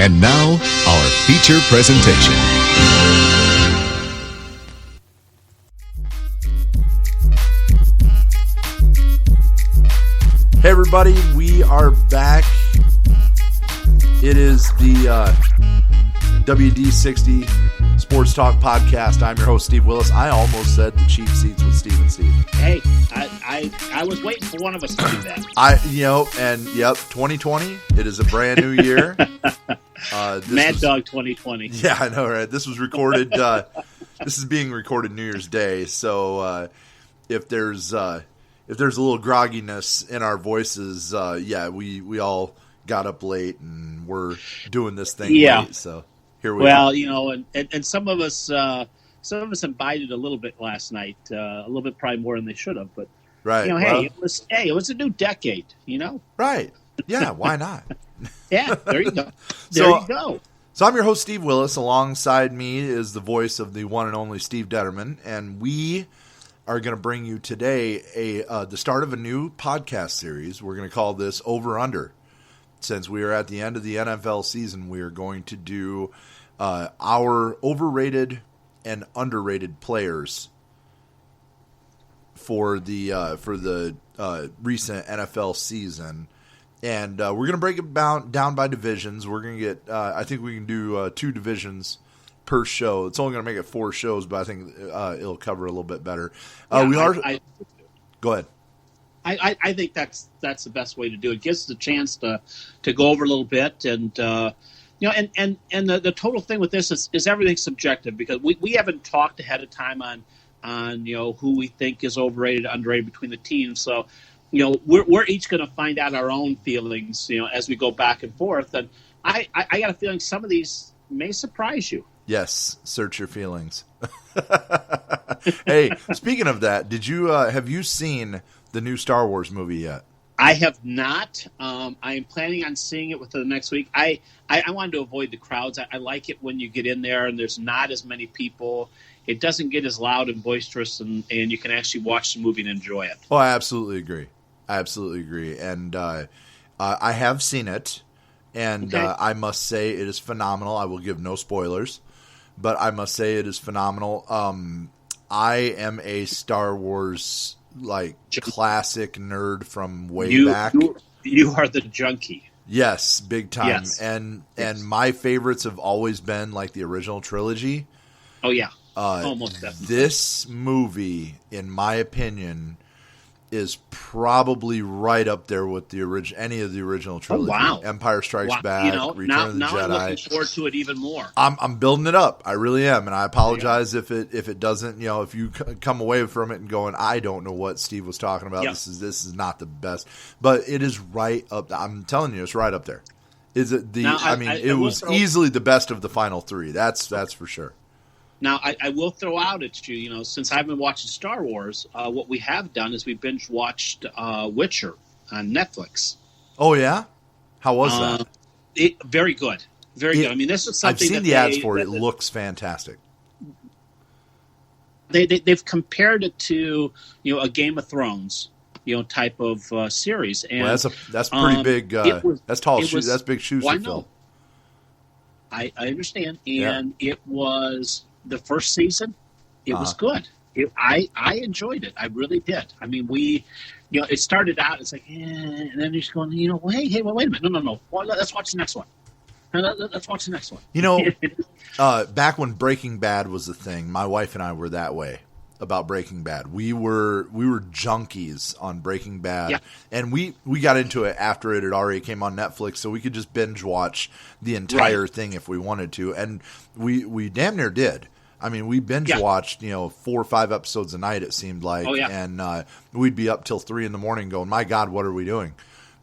And now, our feature presentation. Hey everybody, we are back. It is the WD60 Sports Talk Podcast. I'm your host, Steve Willis. I almost said the cheap seats with Steve and Steve. Hey, I was waiting for one of us to do that. 2020, it is a brand new year. Mad Dog 2020. Yeah, I know, right? This was recorded, this is being recorded New Year's Day, so if there's a little grogginess in our voices, we all got up late and we're doing this thing late, so here we are. Well, and some of us imbibed a little bit last night, a little bit probably more than they should have, but right. It was a new decade, Right. Yeah, why not? Yeah, there you go. You go. So I'm your host, Steve Willis. Alongside me is the voice of the one and only Steve Detterman, and we are going to bring you today the start of a new podcast series. We're going to call this Over Under. Since we are at the end of the NFL season, we are going to do our overrated and underrated players for the recent NFL season. And we're going to break it down by divisions. We're going to get, I think we can do 2 divisions per show. It's only going to make it 4 shows, but I think it'll cover a little bit better. Go ahead. I think that's the best way to do it. It gives us a chance to go over a little bit, and the total thing with this is everything's subjective because we haven't talked ahead of time on who we think is overrated, underrated between the teams. So we're each going to find out our own feelings as we go back and forth. And I got a feeling some of these may surprise you. Yes, search your feelings. Hey, speaking of that, have you seen the new Star Wars movie yet? I have not. I am planning on seeing it within the next week. I wanted to avoid the crowds. I like it when you get in there and there's not as many people. It doesn't get as loud and boisterous, and you can actually watch the movie and enjoy it. Oh, I absolutely agree. And I have seen it, and okay. I must say it is phenomenal. I will give no spoilers, but I must say it is phenomenal. I am a Star Wars classic nerd from way back. You are the junkie. Yes, big time. Yes. And my favorites have always been the original trilogy. Oh yeah. Almost definitely. This movie, in my opinion, is probably right up there with any of the original trilogy. Oh, wow. Empire Strikes Back, Return of the Jedi. I'm looking forward to it even more. I'm building it up. I really am, and I apologize if it doesn't. If you come away from it and going, I don't know what Steve was talking about. Yeah. This is not the best, but it is right up. I'm telling you, it's right up there. Is it the? It was easily the best of the final 3. That's for sure. Now, I will throw out at you, since I've been watching Star Wars, what we have done is we binge-watched Witcher on Netflix. Oh, yeah? How was that? Very good. Very good. I mean, this is something I've seen the ads for it. It looks fantastic. They've compared it to, a Game of Thrones, type of series. And that's pretty big. That's tall shoes. That's big shoes to fill. I understand. And it was... The first season, it was good. I enjoyed it. I really did. I mean, it started out, it's like, and then you're just going, hey, wait a minute. No. Well, let's watch the next one. Let's watch the next one. Back when Breaking Bad was the thing, my wife and I were that way about Breaking Bad. We were junkies on Breaking Bad, yeah. And we got into it after it had already came on Netflix, so we could just binge watch the entire thing if we wanted to, and we damn near did. I mean, we binge watched 4 or 5 episodes a night. It seemed like, and we'd be up till 3 a.m. going, my God, what are we doing?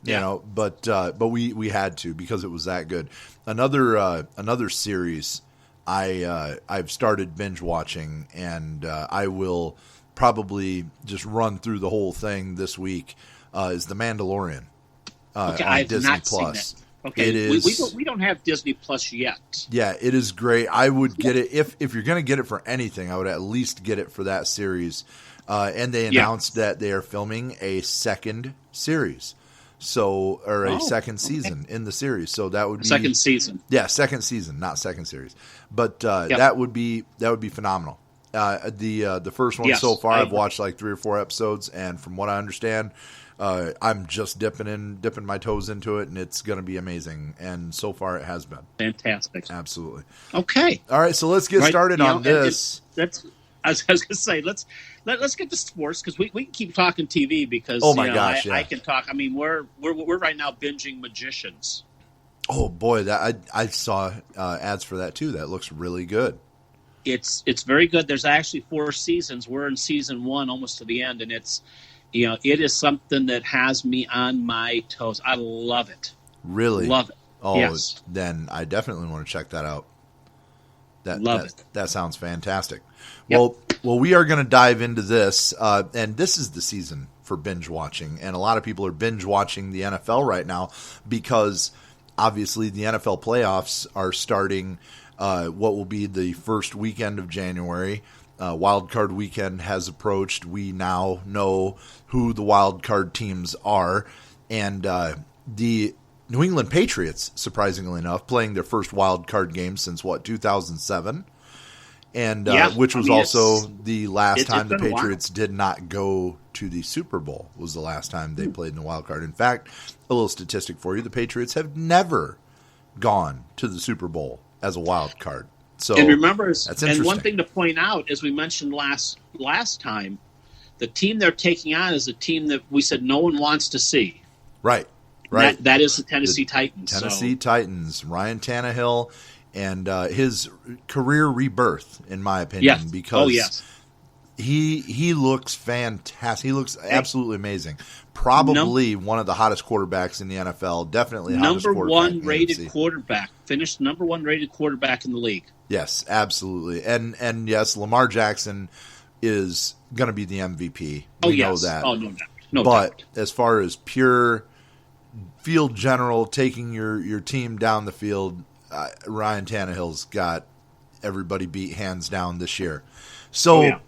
But we had to because it was that good. Another series I've started binge watching, and I will probably just run through the whole thing this week. Is The Mandalorian on Disney Plus. Okay, it is, we don't have Disney Plus yet. Yeah, it is great. I would get it if you're going to get it for anything. I would at least get it for that series. And they announced that they are filming a second series. second season in the series. So that would be second season. Yeah, second season, not second series. But that would be phenomenal. The first one so far, I've watched like 3 or 4 episodes, and from what I understand, I'm just dipping my toes into it, and it's going to be amazing. And so far, it has been fantastic. Absolutely. Okay. All right, so let's get started on this. I was going to say let's get to sports, because we can keep talking TV, because I can talk. I mean, we're right now binging Magicians. Oh boy, that I saw ads for that too. That looks really good. It's very good. There's actually 4 seasons. We're in season 1, almost to the end, and it is something that has me on my toes. I love it. Really? Love it. Oh, yes. Then I definitely want to check that out. Love it. That sounds fantastic. Yep. Well, we are going to dive into this, and this is the season for binge watching, and a lot of people are binge watching the NFL right now because obviously the NFL playoffs are starting. What will be the first weekend of January. Wild card weekend has approached. We now know who the wild card teams are, and the New England Patriots, surprisingly enough, playing their first wild card game since 2007, and which was also the last time the Patriots did not go to the Super Bowl. Was the last time they played in the wild card. In fact, a little statistic for you: the Patriots have never gone to the Super Bowl as a wild card. So, and remember, that's and one thing to point out, as we mentioned last time, the team they're taking on is a team that we said no one wants to see. Right. That is the Tennessee Titans. Titans, Ryan Tannehill, and his career rebirth, in my opinion, because he looks fantastic. He looks absolutely amazing. Probably one of the hottest quarterbacks in the NFL. Definitely number one rated quarterback. Finished number 1 rated quarterback in the league. Yes, absolutely. And yes, Lamar Jackson is going to be the MVP. We know that. Oh, no doubt. No but doubt. As far as pure field general, taking your team down the field, Ryan Tannehill's got everybody beat hands down this year. So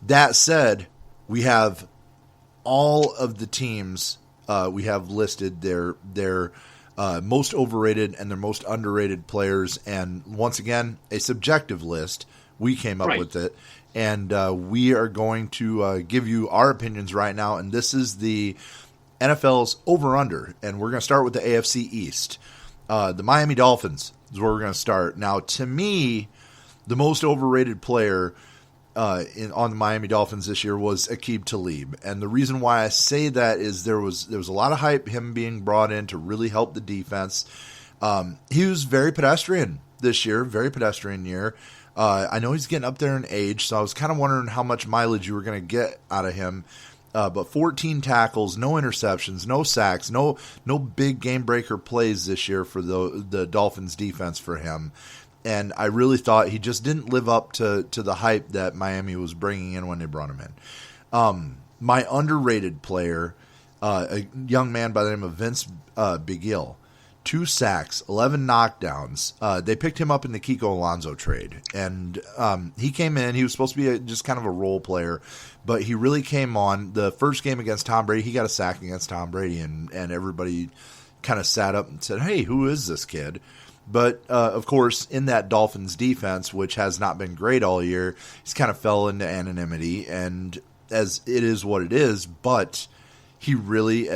that said, we have all of the teams we have listed their most overrated and their most underrated players, and once again, a subjective list. We came up with it, and we are going to give you our opinions right now, and this is the NFL's over-under, and we're going to start with the AFC East. The Miami Dolphins is where we're going to start. Now, to me, the most overrated player on the Miami Dolphins this year was Aqib Talib, and the reason why I say that is there was a lot of hype him being brought in to really help the defense. He was very pedestrian this year, very pedestrian year. I know he's getting up there in age, so I was kind of wondering how much mileage you were going to get out of him. But 14 tackles, no interceptions, no sacks, no big game breaker plays this year for the Dolphins defense for him. And I really thought he just didn't live up to the hype that Miami was bringing in when they brought him in. My underrated player, a young man by the name of Vince Beagle, 2 sacks, 11 knockdowns. They picked him up in the Kiko Alonso trade. And he came in. He was supposed to be just kind of a role player, but he really came on. The first game against Tom Brady, he got a sack against Tom Brady, and everybody kind of sat up and said, hey, who is this kid? But, of course, in that Dolphins defense, which has not been great all year, he's kind of fell into anonymity, and as it is what it is, but he really,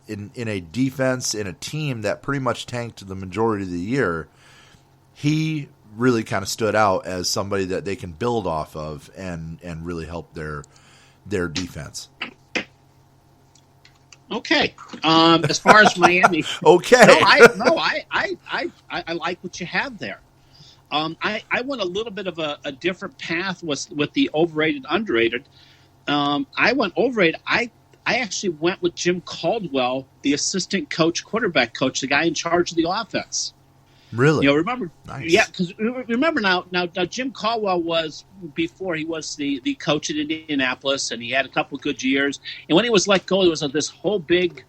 in a defense, in a team that pretty much tanked the majority of the year, he really kind of stood out as somebody that they can build off of and really help their defense. Okay. As far as Miami, okay. I like what you have there. I went a little bit of a different path with the overrated, underrated. I went overrated. I actually went with Jim Caldwell, the assistant coach, quarterback coach, the guy in charge of the offense. Really? Remember? Nice. Yeah, because remember now Jim Caldwell was, before he was the coach at Indianapolis, and he had a couple of good years. And when he was let go, there was this whole big,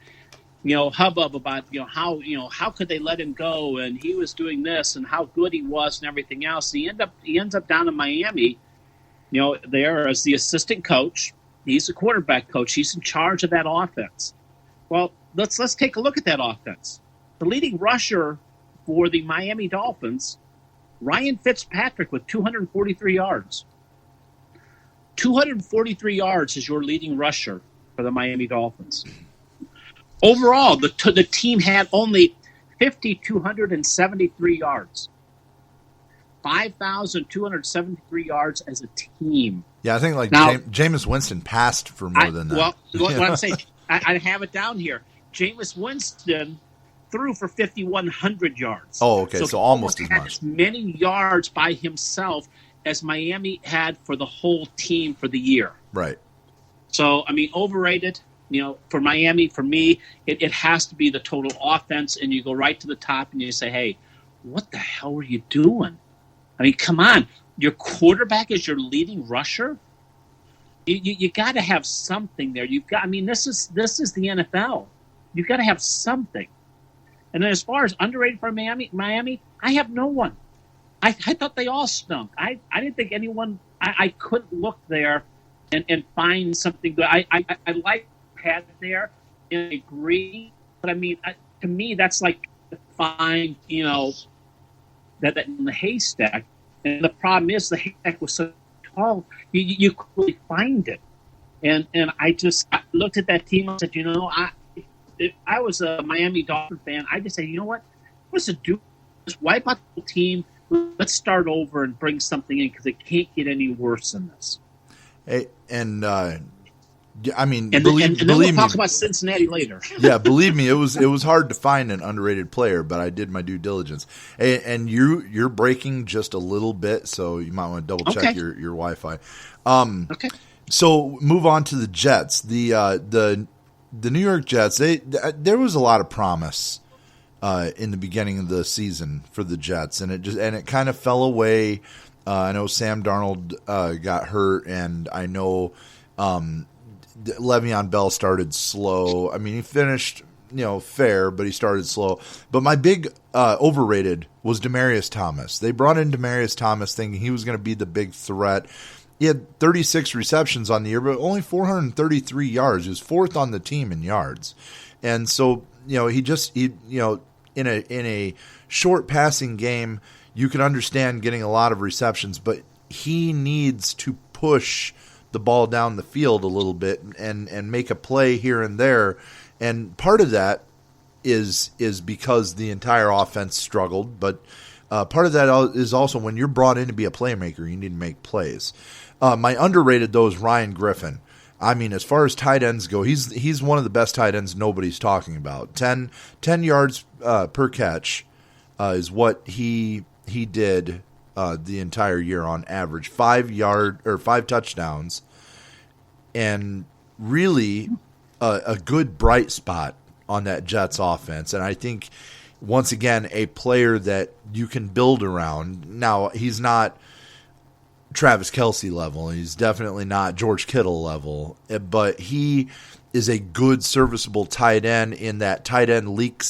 hubbub about how could they let him go, and he was doing this, and how good he was, and everything else. And he ends up down in Miami, there as the assistant coach. He's the quarterback coach. He's in charge of that offense. Well, let's take a look at that offense. The leading rusher for the Miami Dolphins, Ryan Fitzpatrick, with 243 yards. 243 yards is your leading rusher for the Miami Dolphins. Overall, the team had only 5,273 yards. 5,273 yards as a team. Yeah, I think Jameis Winston passed for more than that. Well, what I'm saying, I have it down here. Jameis Winston threw for 5,100 yards. Oh, okay, so almost as much. As many yards by himself as Miami had for the whole team for the year. Right. So, I mean, overrated. For Miami, for me, it has to be the total offense, and you go right to the top and you say, hey, what the hell are you doing? I mean, come on. Your quarterback is your leading rusher? You got to have something there. This is the NFL. You've got to have something. And then as far as underrated for Miami, I have no one. I thought they all stunk. I didn't think anyone. I couldn't look there and find something good. I like Pat there and I agree, but I mean, to me, that's like find that in the haystack. And the problem is the haystack was so tall, you couldn't really find it. And I looked at that team and said, if I was a Miami Dolphin fan, I just say, you know what? What's to do? Just wipe out the team. Let's start over and bring something in because it can't get any worse than this. Hey, and then we'll talk about Cincinnati later. Yeah, believe me, it was hard to find an underrated player, but I did my due diligence. And you're breaking just a little bit, so you might want to double check your Wi-Fi. Okay. So move on to the Jets. The New York Jets. There was a lot of promise in the beginning of the season for the Jets, and it kind of fell away. I know Sam Darnold got hurt, and I know. Le'Veon Bell started slow. I mean, he finished, fair, but he started slow. But my big overrated was Demaryius Thomas. They brought in Demaryius Thomas thinking he was going to be the big threat. He had 36 receptions on the year, but only 433 yards. He was fourth on the team in yards. And so, in a short passing game, you can understand getting a lot of receptions, but he needs to push the ball down the field a little bit and make a play here and there. And part of that is because the entire offense struggled, but part of that is also when you're brought in to be a playmaker, you need to make plays. My underrated, though, is Ryan Griffin. I mean, as far as tight ends go, he's one of the best tight ends nobody's talking about. 10 yards per catch is what he did the entire year on average. 5 touchdowns, and really a good bright spot on that Jets offense. And I think, once again, a player that you can build around. Now, he's not Travis Kelce level. He's definitely not George Kittle level, but he is a good, serviceable tight end in that tight end leak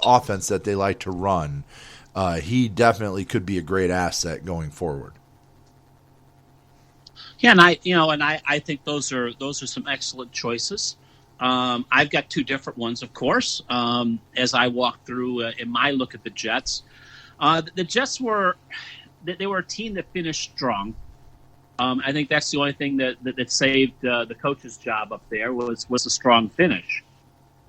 offense that they like to run. He definitely could be a great asset going forward. Yeah, and I think those are some excellent choices. I've got two different ones, of course. As I walk through in my look at the Jets, the Jets were a team that finished strong. I think that's the only thing that saved the coach's job up there was a strong finish.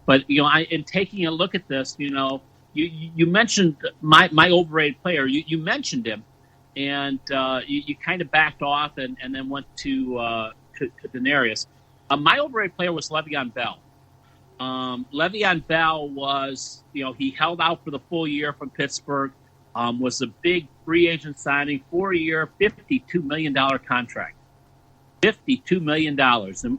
But in taking a look at this, you mentioned my overrated player. You mentioned him, and you kind of backed off and then went to Denarius. My overrated player was Le'Veon Bell. Le'Veon Bell was, he held out for the full year from Pittsburgh. Was a big free agent signing, 4-year, $52 million contract. $52 million.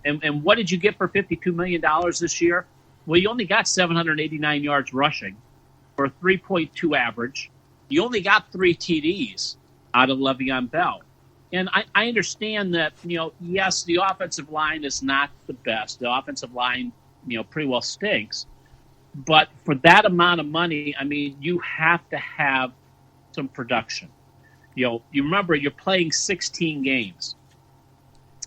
And what did you get for $52 million this year? Well, you only got 789 yards rushing for a 3.2 average. You only got 3 TDs out of Le'Veon Bell. And I understand that, yes, the offensive line is not the best. The offensive line, pretty well stinks. But for that amount of money, I mean, you have to have some production. You remember you're playing 16 games.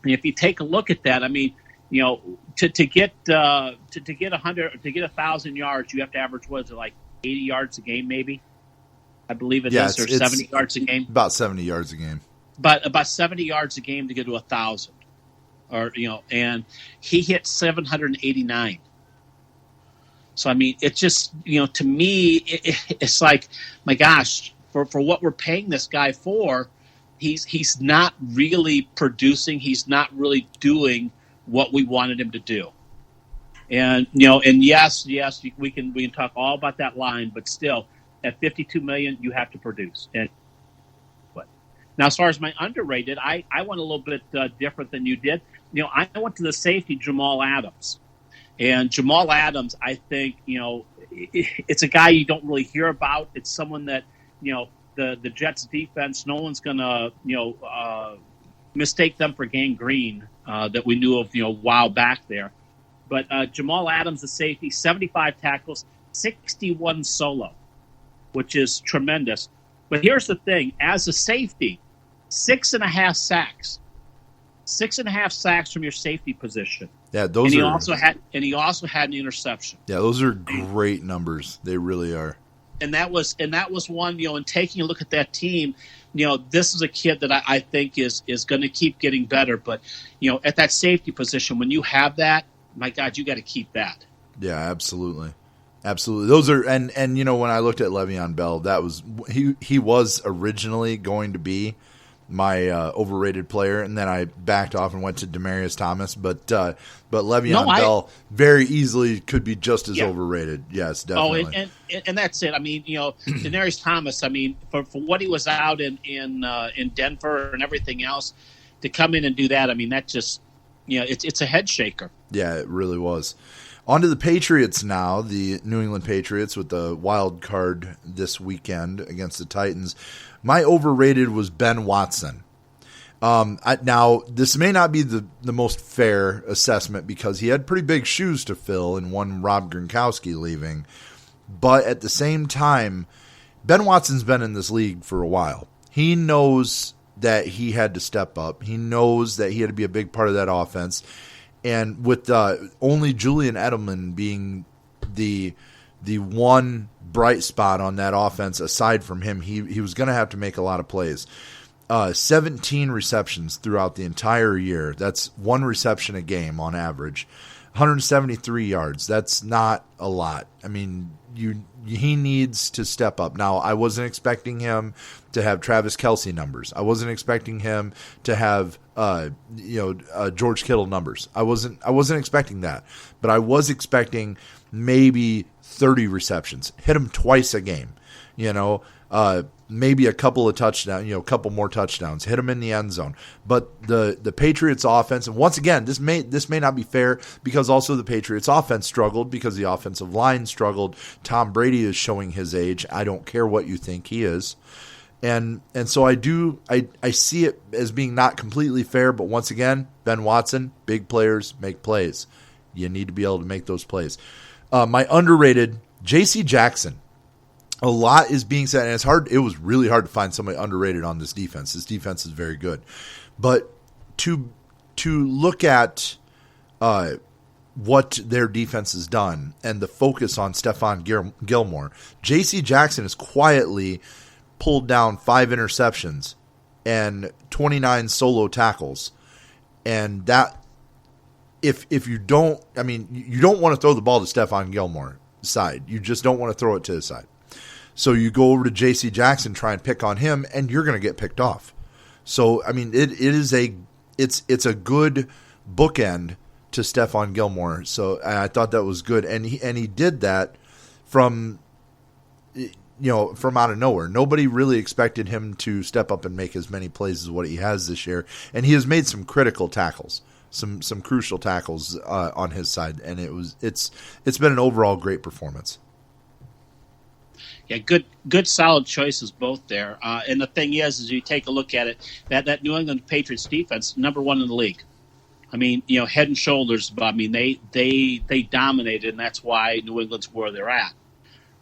And if you take a look at that, I mean, To get 1,000 yards, you have to average, what is it, like 80 yards a game, maybe? I believe it is, or 70 yards a game. About 70 yards a game. But about 70 yards a game to get to 1,000, and he hit 789. So I mean, it's just to me, it's like, my gosh, for what we're paying this guy for, he's not really producing. He's not really doing what we wanted him to do. And and yes, we can talk all about that line, but still, at $52 million, you have to produce. And now, as far as my underrated, I went a little bit different than you did. I went to the safety, Jamal Adams. And Jamal Adams, I think, it's a guy you don't really hear about. It's someone that, the Jets defense, no one's going to, mistake them for gangrene that we knew of, a while back there. But Jamal Adams, the safety, 75 tackles, 61 solo, which is tremendous. But here's the thing. As a safety, 6.5 sacks. 6.5 sacks from your safety position. Yeah, he also had an interception. Yeah, those are great numbers. They really are. And that was one, in taking a look at that team, this is a kid that I think is going to keep getting better. But, at that safety position, when you have that, my God, you got to keep that. Yeah, absolutely. Absolutely. Those are, and when I looked at Le'Veon Bell, that was, he was originally going to be my overrated player, and then I backed off and went to Demaryius Thomas. But Le'Veon Bell very easily could be just as overrated. Yes, definitely. Oh, and that's it. I mean, Demaryius Thomas. I mean, for what he was out in Denver and everything else, to come in and do that, I mean, that just it's a head shaker. Yeah, it really was. On to the Patriots now, the New England Patriots with the wild card this weekend against the Titans. My overrated was Ben Watson. Now, this may not be the most fair assessment because he had pretty big shoes to fill in one Rob Gronkowski leaving. But at the same time, Ben Watson's been in this league for a while. He knows that he had to step up. He knows that he had to be a big part of that offense. And with only Julian Edelman being the one bright spot on that offense, aside from him, he was going to have to make a lot of plays. 17 receptions throughout the entire year. That's one reception a game on average. 173 yards. That's not a lot. I mean, he needs to step up. Now, I wasn't expecting him to have Travis Kelce numbers. I wasn't expecting him to have George Kittle numbers. I wasn't expecting that. But I was expecting maybe 30 receptions. Hit him twice a game. Maybe a couple of touchdowns, a couple more touchdowns, hit him in the end zone. But the Patriots offense, and once again, this may not be fair because also the Patriots offense struggled because the offensive line struggled. Tom Brady is showing his age. I don't care what you think he is. And so I see it as being not completely fair, but once again, Ben Watson, big players make plays. You need to be able to make those plays. My underrated, J.C. Jackson. A lot is being said, and it's hard. It was really hard to find somebody underrated on this defense. This defense is very good, but to look at what their defense has done and the focus on Stephon Gilmore, J.C. Jackson has quietly pulled down 5 interceptions and 29 solo tackles, and that if you don't, I mean, you don't want to throw the ball to Stephon Gilmore's side. You just don't want to throw it to his side. So you go over to J.C. Jackson, try and pick on him, and you're going to get picked off. So I mean, it's a good bookend to Stephon Gilmore. So I thought that was good, and he did that from out of nowhere. Nobody really expected him to step up and make as many plays as what he has this year, and he has made some critical tackles, some crucial tackles on his side, and it's been an overall great performance. Yeah, good, solid choices both there. And the thing is you take a look at it, that New England Patriots defense, number 1 in the league. I mean, head and shoulders. But I mean, they dominated, and that's why New England's where they're at.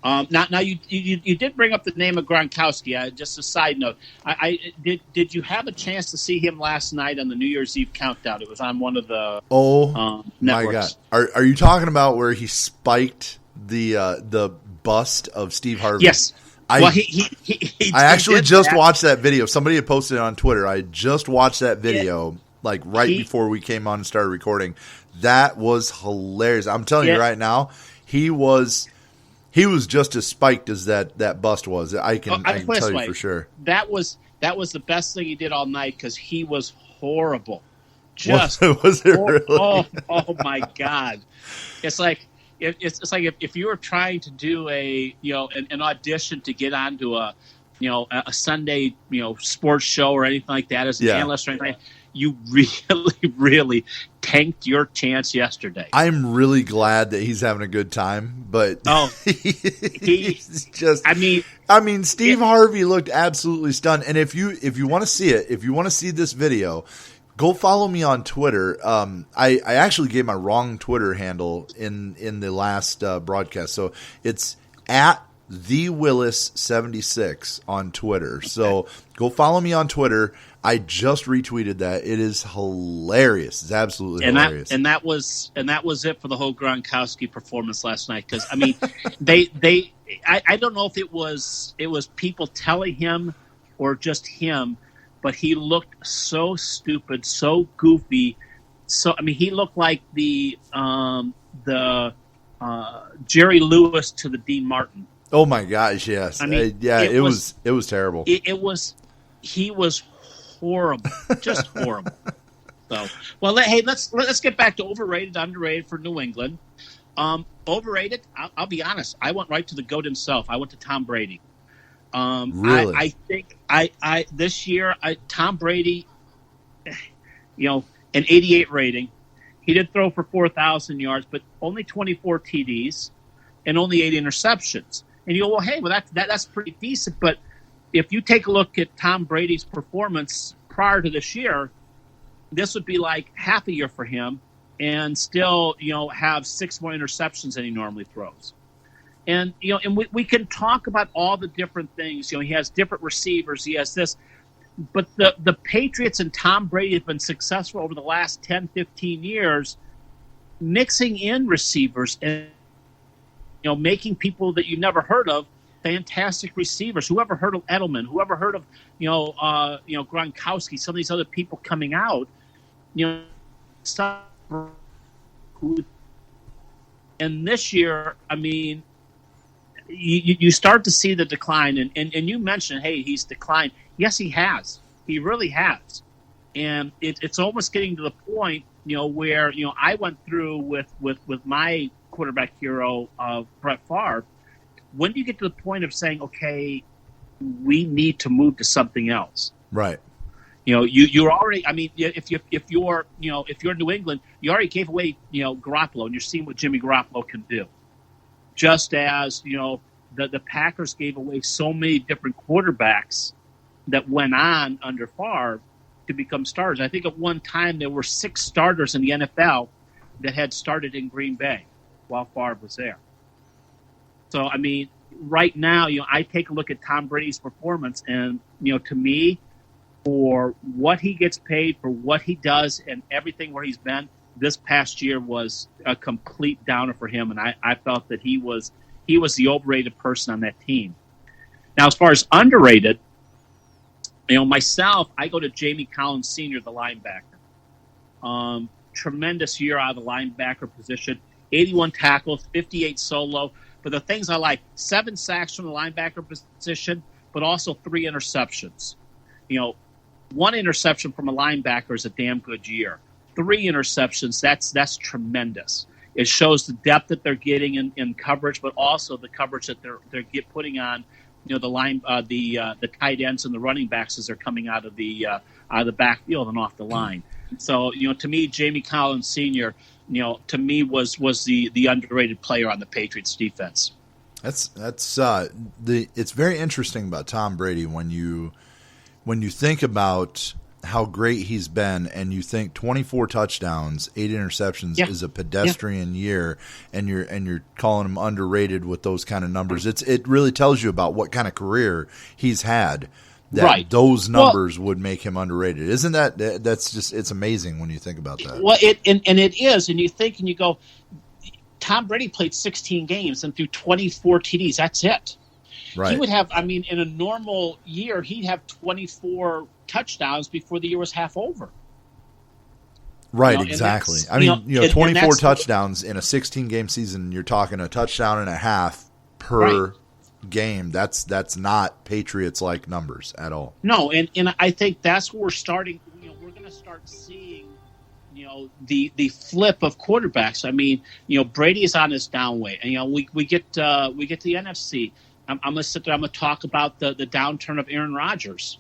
Now you did bring up the name of Gronkowski. Just a side note, I did you have a chance to see him last night on the New Year's Eve countdown? It was on one of the networks. My God, are you talking about where he spiked the bust of Steve Harvey? Yes. He actually just watched that video. Somebody had posted it on Twitter. I just watched that video before we came on and started recording. That was hilarious. I'm telling you right now, he was just as spiked as that bust was. I can tell you for sure. That was the best thing he did all night because he was horrible. Just was it really? Oh my God! It's like if you were trying to do an audition to get onto a Sunday sports show or anything like that as an analyst or anything. You really, really tanked your chance yesterday. I'm really glad that he's having a good time, but he's just. I mean, Steve Harvey looked absolutely stunned. And if you want to see it, if you want to see this video, go follow me on Twitter. I actually gave my wrong Twitter handle in the last broadcast, so it's at TheWillis76 on Twitter. So go follow me on Twitter. I just retweeted that. It is hilarious. It's absolutely hilarious. And that was it for the whole Gronkowski performance last night. Because I mean, I don't know if it was people telling him or just him, but he looked so stupid, so goofy. So I mean, he looked like the Jerry Lewis to the Dean Martin. Oh my gosh! Yes, I mean, it was terrible. He was horrible, just horrible. So, well, let's get back to overrated, underrated for New England. Overrated. I'll be honest. I went right to the GOAT himself. I went to Tom Brady. Really? I think I this year Tom Brady, an 88 rating. He did throw for 4,000 yards, but only 24 TDs and only 8 interceptions. And you go, well, hey, that's pretty decent. But if you take a look at Tom Brady's performance prior to this year, this would be like half a year for him, and still, have 6 more interceptions than he normally throws. And we can talk about all the different things. He has different receivers. He has this. But the Patriots and Tom Brady have been successful over the last 10, 15 years, mixing in receivers and making people that you never heard of fantastic receivers. Whoever heard of Edelman? Whoever heard of Gronkowski? Some of these other people coming out, and this year, I mean, you start to see the decline, and you mentioned, hey, he's declined. Yes, he has. He really has. And it's almost getting to the point, where, I went through with my quarterback hero of Brett Favre. When do you get to the point of saying, okay, we need to move to something else? Right. You're already, I mean, if you're New England, you already gave away, Garoppolo, and you're seeing what Jimmy Garoppolo can do. Just as, the Packers gave away so many different quarterbacks that went on under Favre to become starters. I think at one time there were 6 starters in the NFL that had started in Green Bay while Favre was there. So, I mean, right now, I take a look at Tom Brady's performance, and, to me, for what he gets paid, for what he does, and everything where he's been, this past year was a complete downer for him, and I felt that he was the overrated person on that team. Now, as far as underrated, myself, I go to Jamie Collins Sr., the linebacker. Tremendous year out of the linebacker position, 81 tackles, 58 solo. But the things I like, 7 sacks from the linebacker position, but also 3 interceptions. 1 interception from a linebacker is a damn good year. 3 interceptions, that's tremendous. It shows the depth that they're getting in coverage, but also the coverage that they're putting on, the tight ends and the running backs as they're coming out of the backfield and off the line. So, to me, Jamie Collins Sr., to me was the underrated player on the Patriots defense. It's very interesting about Tom Brady when you think about how great he's been, and you think 24 touchdowns, 8 interceptions is a pedestrian year, and you're calling him underrated with those kind of numbers. It really tells you about what kind of career he's had. That those numbers would make him underrated. Isn't that's just, it's amazing when you think about that. Well, it is, and you think and you go, Tom Brady played 16 games and threw 24 TDs. That's it. Right. He would have, in a normal year, he'd have 24 touchdowns before the year was half over. Right, exactly. 24 touchdowns in a 16-game season, you're talking a touchdown and a half per game. That's not Patriots-like numbers at all. No, and I think that's where we're starting. We're going to start seeing, the flip of quarterbacks. Brady is on his downway, and we get the NFC. I'm going to sit there. I'm going to talk about the downturn of Aaron Rodgers.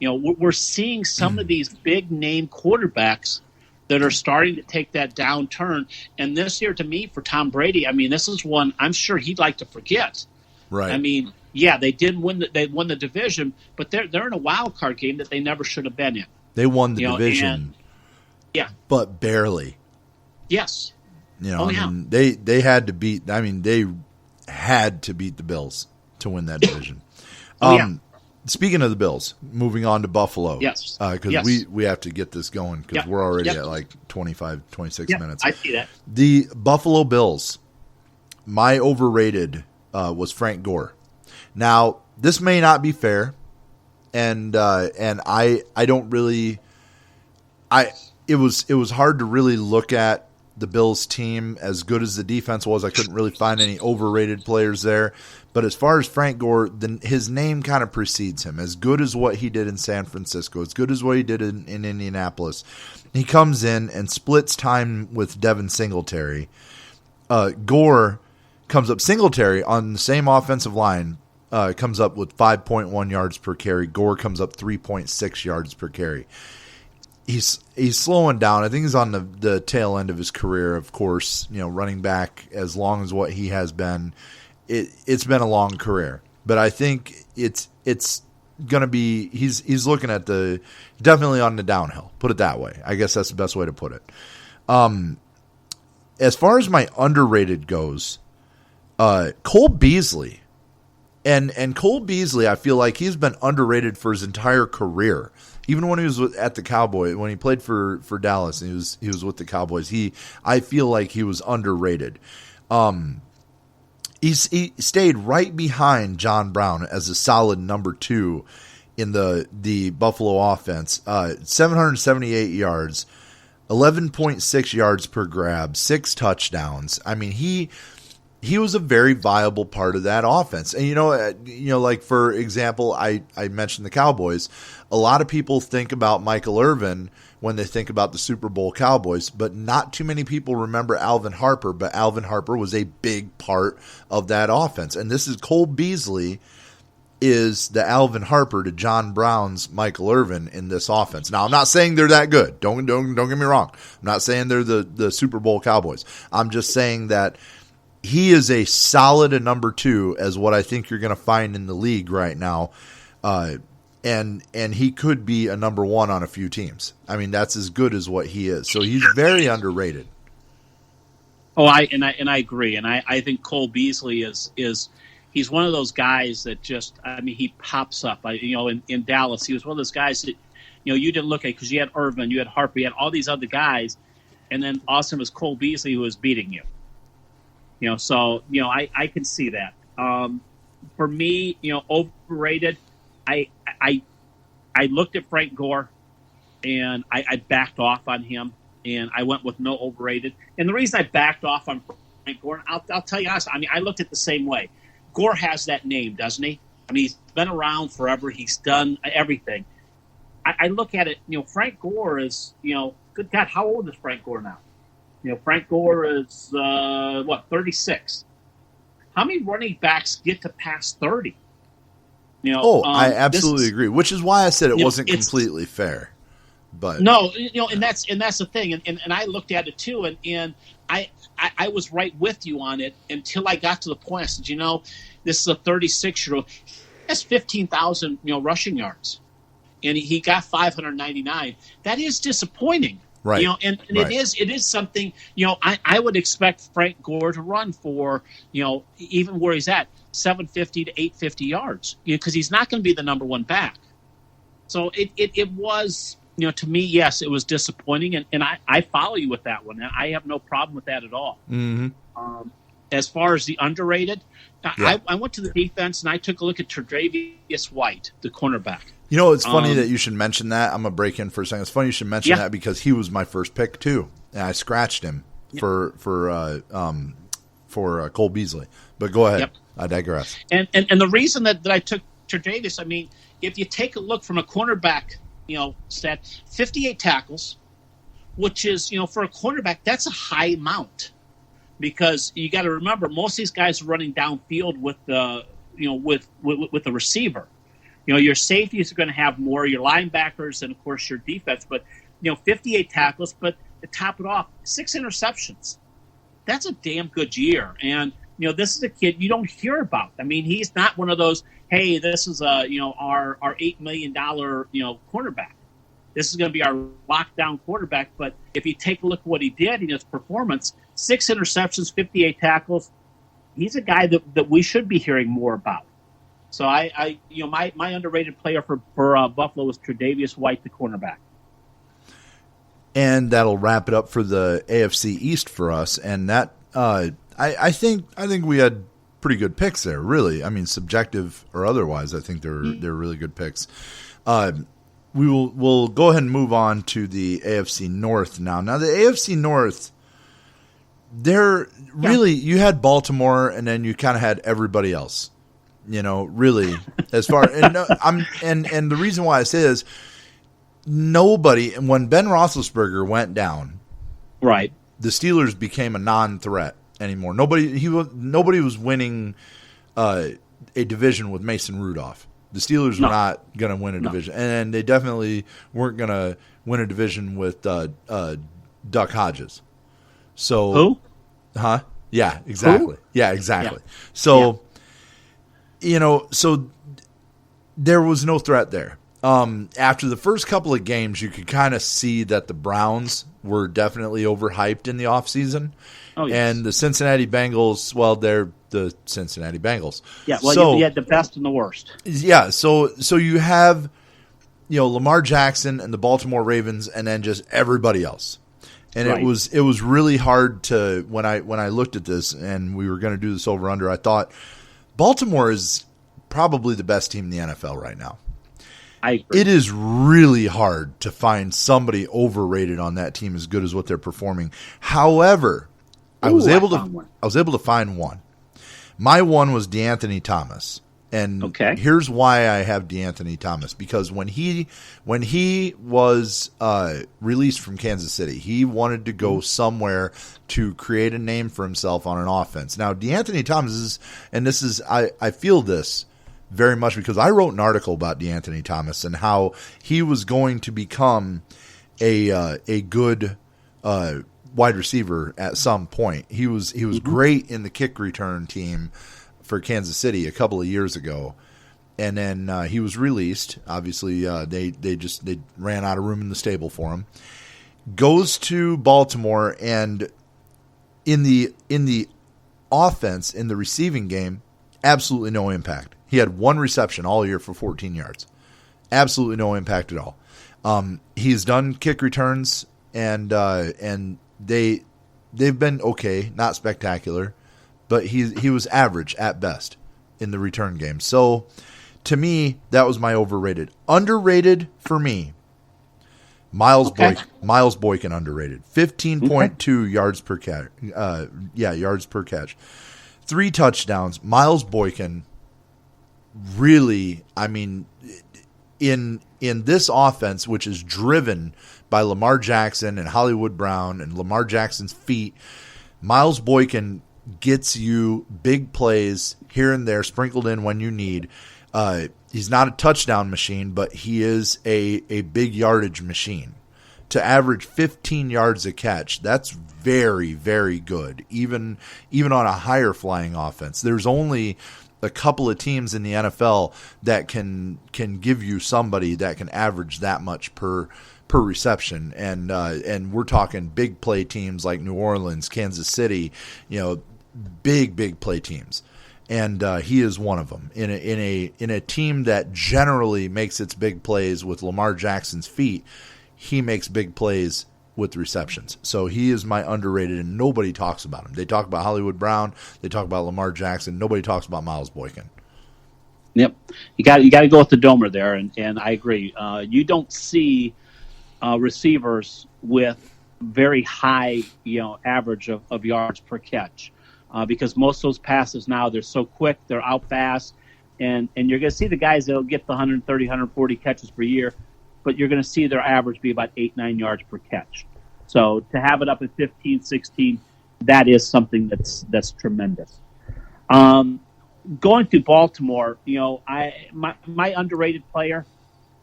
We're seeing some of these big name quarterbacks that are starting to take that downturn. And this year, to me, for Tom Brady, this is one I'm sure he'd like to forget. Right. They did win. They won the division, but they're in a wild card game that they never should have been in. They won the division, but barely. Yes. They had to beat. They had to beat the Bills to win that division. Speaking of the Bills, moving on to Buffalo. Yes. Because we have to get this going because we're already at like 25, 26 minutes. I see that. The Buffalo Bills, my overrated was Frank Gore. Now, this may not be fair, and I don't really it was hard to really look at the Bills team. As good as the defense was, I couldn't really find any overrated players there. But as far as Frank Gore, his name kind of precedes him. As good as what he did in San Francisco, as good as what he did in Indianapolis, he comes in and splits time with Devin Singletary. Gore comes up, Singletary on the same offensive line comes up with 5.1 yards per carry. Gore comes up 3.6 yards per carry. He's slowing down. I think he's on the tail end of his career, of course, running back as long as what he has been. It's been a long career, but I think it's going to be, he's looking at definitely on the downhill, put it that way. I guess that's the best way to put it. As far as my underrated goes, Cole Beasley, and Cole Beasley, I feel like he's been underrated for his entire career. Even when he was at the Cowboys, when he played for Dallas, and he was with the Cowboys, I feel like he was underrated. He stayed right behind John Brown as a solid number 2 in the Buffalo offense. 778 yards, 11.6 yards per grab, 6 touchdowns. He was a very viable part of that offense. And like for example, I mentioned the Cowboys. A lot of people think about Michael Irvin when they think about the Super Bowl Cowboys, but not too many people remember Alvin Harper. But Alvin Harper was a big part of that offense. And this is Cole Beasley is the Alvin Harper to John Brown's Michael Irvin in this offense. Now, I'm not saying they're that good. Don't get me wrong. I'm not saying they're the Super Bowl Cowboys. I'm just saying that he is a solid a number 2 as what I think you're going to find in the league right now. And he could be a number 1 on a few teams. That's as good as what he is. So he's very underrated. Oh, I agree. And I think Cole Beasley is he's one of those guys that just, he pops up. In Dallas, he was one of those guys that, you didn't look at because you had Irvin, you had Harper, you had all these other guys. And then awesome was Cole Beasley who was beating you. I can see that. For me, overrated, I looked at Frank Gore and I backed off on him and I went with no overrated. And the reason I backed off on Frank Gore, I'll tell you honestly, I looked at it the same way. Gore has that name, doesn't he? He's been around forever. He's done everything. I look at it, Frank Gore is, good God, how old is Frank Gore now? Frank Gore is, 36. How many running backs get to pass 30? I absolutely agree, which is why I said it wasn't completely fair. But no, and that's the thing, and I looked at it too, and I was right with you on it until I got to the point. I said, this is a 36-year-old. That's 15,000 rushing yards. and he got 599. That is disappointing. Right. And right. it is something, I would expect Frank Gore to run for, even where he's at, 750 to 850 yards, because he's not going to be the number one back. So it was, to me, yes, it was disappointing, and I follow you with that one. I have no problem with that at all. Mm-hmm. As far as the underrated, I went to the defense and I took a look at Tre'Davious White, the cornerback. It's funny that you should mention that. I'm going to break in for a second. It's funny you should mention that because he was my first pick too, and I scratched him for Cole Beasley. But go ahead. Yep. I digress. And the reason that I took Tre'Davious, I mean, if you take a look from a cornerback, stat, 58 tackles, which is, for a cornerback, that's a high amount, because you got to remember most of these guys are running downfield with the, with the receiver. Your safeties are going to have more, your linebackers, and of course your defense. But 58 tackles, but to top it off, 6 interceptions. That's a damn good year. And this is a kid you don't hear about. I mean, he's not one of those, hey, this is our $8 million cornerback. This is going to be our lockdown quarterback. But if you take a look at what he did in his performance, 6 interceptions, 58 tackles, he's a guy that we should be hearing more about. So my underrated player for Buffalo was Tre'Davious White, the cornerback. And that'll wrap it up for the AFC East for us. And that I think we had pretty good picks there. Really, I mean, subjective or otherwise, I think they're really good picks. We'll go ahead and move on to the AFC North now. Now the AFC North, you had Baltimore, and then you kind of had everybody else. Really, as far and the reason why I say this, nobody, when Ben Roethlisberger went down, right, the Steelers became a non-threat anymore. Nobody was winning a division with Mason Rudolph. The Steelers were not going to win a division, and they definitely weren't going to win a division with Duck Hodges. So who? Huh? Yeah, exactly. Who? Yeah, exactly. Yeah. So. So there was no threat there. After the first couple of games, you could kind of see that the Browns were definitely overhyped in the offseason. Oh, yes. And the Cincinnati Bengals, well, they're the Cincinnati Bengals. Yeah, well, you had the best and the worst. Yeah, so you have, Lamar Jackson and the Baltimore Ravens, and then just everybody else. And right. it was really hard to, when I looked at this and we were going to do this over under, I thought, Baltimore is probably the best team in the NFL right now. I agree. It is really hard to find somebody overrated on that team as good as what they're performing. However, I was able to find one. My one was DeAnthony Thomas. And here's why I have DeAnthony Thomas, because when he was released from Kansas City, he wanted to go somewhere to create a name for himself on an offense. Now, DeAnthony Thomas I feel this very much because I wrote an article about DeAnthony Thomas and how he was going to become a good wide receiver at some point. He was great in the kick return team for Kansas City a couple of years ago, and then he was released. Obviously, they ran out of room in the stable for him. Goes to Baltimore, and in the offense, in the receiving game, absolutely no impact. He had 1 reception all year for 14 yards. Absolutely no impact at all. He's done kick returns, and they've been okay, not spectacular. But he was average at best in the return game. So, to me, that was my overrated. Underrated for me, Miles Boykin underrated. 15.2 yards per catch. Yards per catch. 3 touchdowns. Miles Boykin really, I mean, in this offense, which is driven by Lamar Jackson and Hollywood Brown and Lamar Jackson's feet, Miles Boykin gets you big plays here and there sprinkled in when you need. He's not a touchdown machine, but he is a big yardage machine. To average 15 yards a catch, that's very, very good, even on a higher flying offense. There's only a couple of teams in the NFL that can give you somebody that can average that much per reception, and we're talking big play teams like New Orleans, Kansas City, big play teams, and he is one of them in a team that generally makes its big plays with Lamar Jackson's feet. He makes big plays with receptions. So he is my underrated, and nobody talks about him. They talk about Hollywood Brown, they talk about Lamar Jackson. Nobody talks about Miles Boykin. Yep, you got to go with the Domer there, and I agree. You don't see receivers with very high average of yards per catch because most of those passes now, they're so quick, they're out fast, and you're going to see the guys that will get the 130, 140 catches per year, but you're going to see their average be about 8-9 yards per catch. So to have it up at 15, 16, that is something that's tremendous. Going to Baltimore, my underrated player,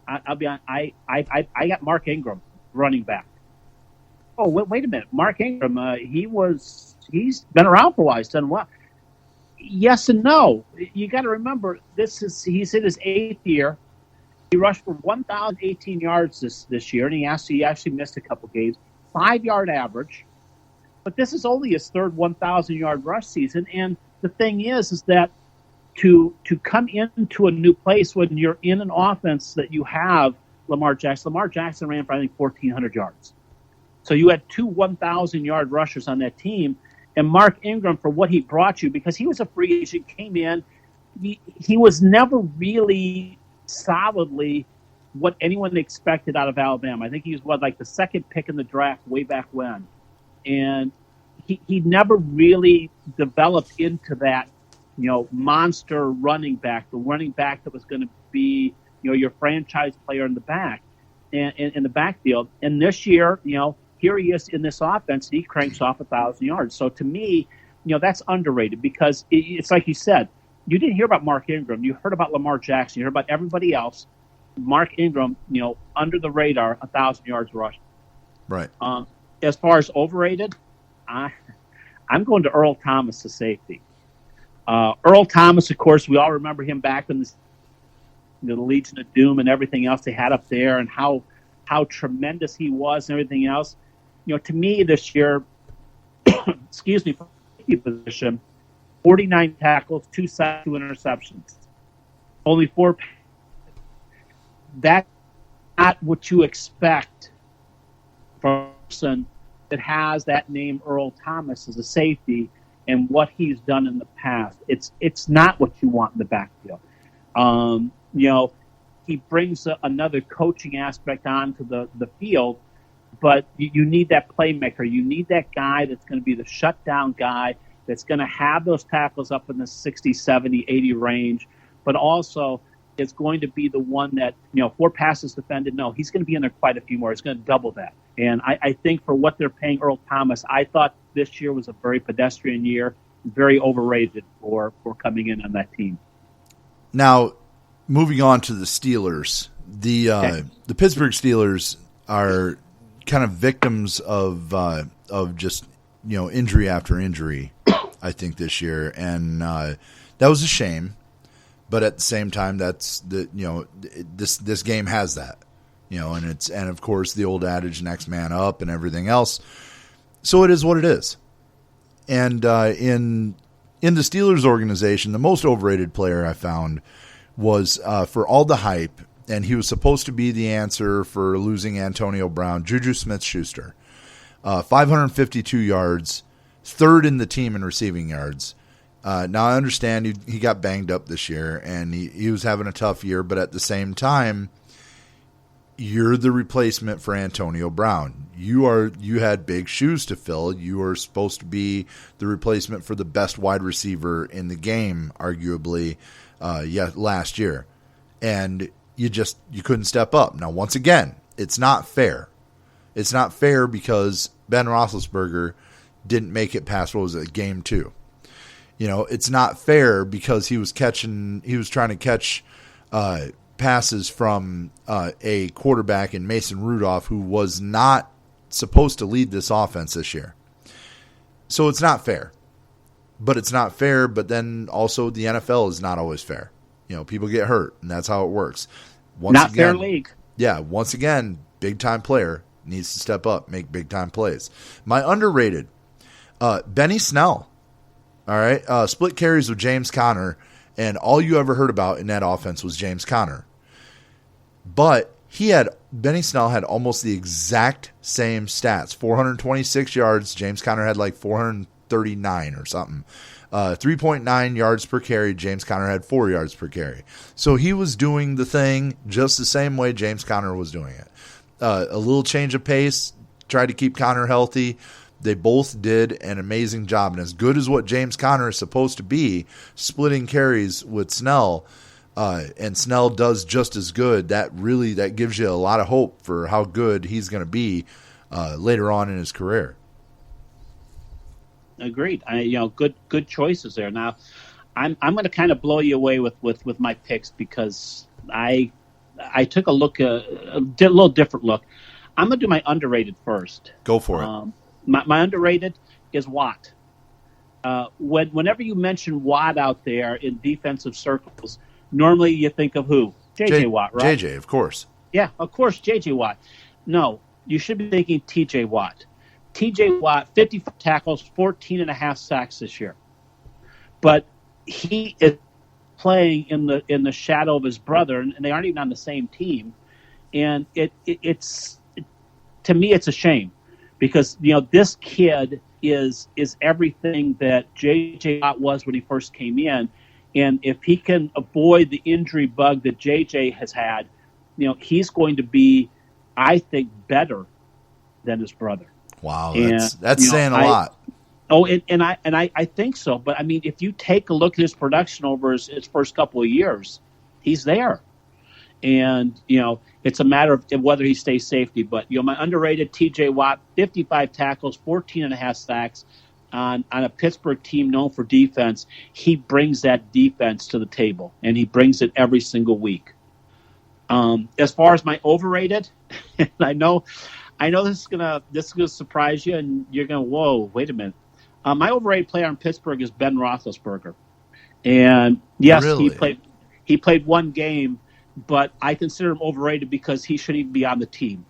I'll be honest, I got Mark Ingram, running back. Oh, wait a minute, Mark Ingram, he's been around for a while. He's done well. Yes and no. You got to remember, he's in his 8th year. He rushed for 1,018 yards this year, and he actually missed a couple games. 5-yard average, but this is only his 3rd 1,000-yard rush season. And the thing is that to come into a new place when you're in an offense that you have Lamar Jackson. Lamar Jackson ran for, I think, 1,400 yards. So you had 2 1,000-yard rushers on that team, and Mark Ingram, for what he brought you, because he was a free agent, came in. He was never really solidly what anyone expected out of Alabama. I think he was like the 2nd pick in the draft way back when. And he never really developed into that, monster running back, the running back that was going to be, your franchise player in the back and in the backfield. And this year, here he is in this offense, and he cranks off 1,000 yards. So to me, that's underrated because it's like you said, you didn't hear about Mark Ingram. You heard about Lamar Jackson. You heard about everybody else. Mark Ingram, under the radar, 1,000 yards rushing. Right. As far as overrated, I'm going to Earl Thomas, the safety. Earl Thomas, of course, we all remember him back in the Legion of Doom and everything else they had up there, and how tremendous he was and everything else. To me this year, excuse me, for the position, 49 tackles, 2 sacks, 2 interceptions, only 4. That's not what you expect from a person that has that name Earl Thomas as a safety and what he's done in the past. It's not what you want in the backfield. He brings another coaching aspect onto the field, but you need that playmaker. You need that guy that's going to be the shutdown guy that's going to have those tackles up in the 60, 70, 80 range, but also is going to be the one that, 4 passes defended. No, he's going to be in there quite a few more. He's going to double that. And I think for what they're paying Earl Thomas, I thought this year was a very pedestrian year, very overrated for coming in on that team. Now, moving on to the Steelers, the Pittsburgh Steelers are kind of victims of just injury after injury, I think, this year, and that was a shame. But at the same time, that's this game has that, and of course the old adage, next man up, and everything else. So it is what it is. And in the Steelers organization, the most overrated player I found was for all the hype, and he was supposed to be the answer for losing Antonio Brown, Juju Smith-Schuster. 552 yards, 3rd in the team in receiving yards. Now, I understand he got banged up this year, and he was having a tough year, but at the same time, you're the replacement for Antonio Brown. You had big shoes to fill. You are supposed to be the replacement for the best wide receiver in the game, arguably, last year. And you couldn't step up. Now, once again, it's not fair. It's not fair because Ben Roethlisberger didn't make it past, game 2. It's not fair because he was trying to catch passes from a quarterback in Mason Rudolph who was not supposed to lead this offense this year. So it's not fair. but it's not fair. But then also the NFL is not always fair. People get hurt, and that's how it works. Fair league. Yeah, once again, big-time player needs to step up, make big-time plays. My underrated, Benny Snell. All right, split carries with James Conner, and all you ever heard about in that offense was James Conner. But Benny Snell had almost the exact same stats. 426 yards. James Conner had like 439 or something. 3.9 yards per carry. James Conner had 4 yards per carry. So he was doing the thing just the same way James Conner was doing it. A little change of pace, tried to keep Conner healthy. They both did an amazing job. And as good as what James Conner is supposed to be, splitting carries with Snell, and Snell does just as good, that gives you a lot of hope for how good he's going to be later on in his career. Agreed. Good choices there. Now, I'm going to kind of blow you away with my picks because I took a look, did a little different look. I'm going to do my underrated first. Go for it. My underrated is Watt. Whenever you mention Watt out there in defensive circles, normally you think of who? J.J. Watt, right? J.J., of course. Yeah, of course, J.J. Watt. No, you should be thinking T.J. Watt. T.J. Watt, 55 tackles, 14 and a half sacks this year. But he is playing in the shadow of his brother, and they aren't even on the same team. And it's to me, it's a shame because this kid is everything that J.J. Watt was when he first came in. And if he can avoid the injury bug that J.J. has had, he's going to be, I think, better than his brother. Wow, that's saying a lot. Oh, and I think so. But, I mean, if you take a look at his production over his first couple of years, he's there. And, it's a matter of whether he stays safety. But, my underrated T.J. Watt, 55 tackles, 14 and a half sacks on a Pittsburgh team known for defense. He brings that defense to the table, and he brings it every single week. As far as my overrated, and I know this is gonna surprise you, and you're gonna whoa, wait a minute. My overrated player in Pittsburgh is Ben Roethlisberger, and yes, really? he played one game, but I consider him overrated because he shouldn't even be on the team.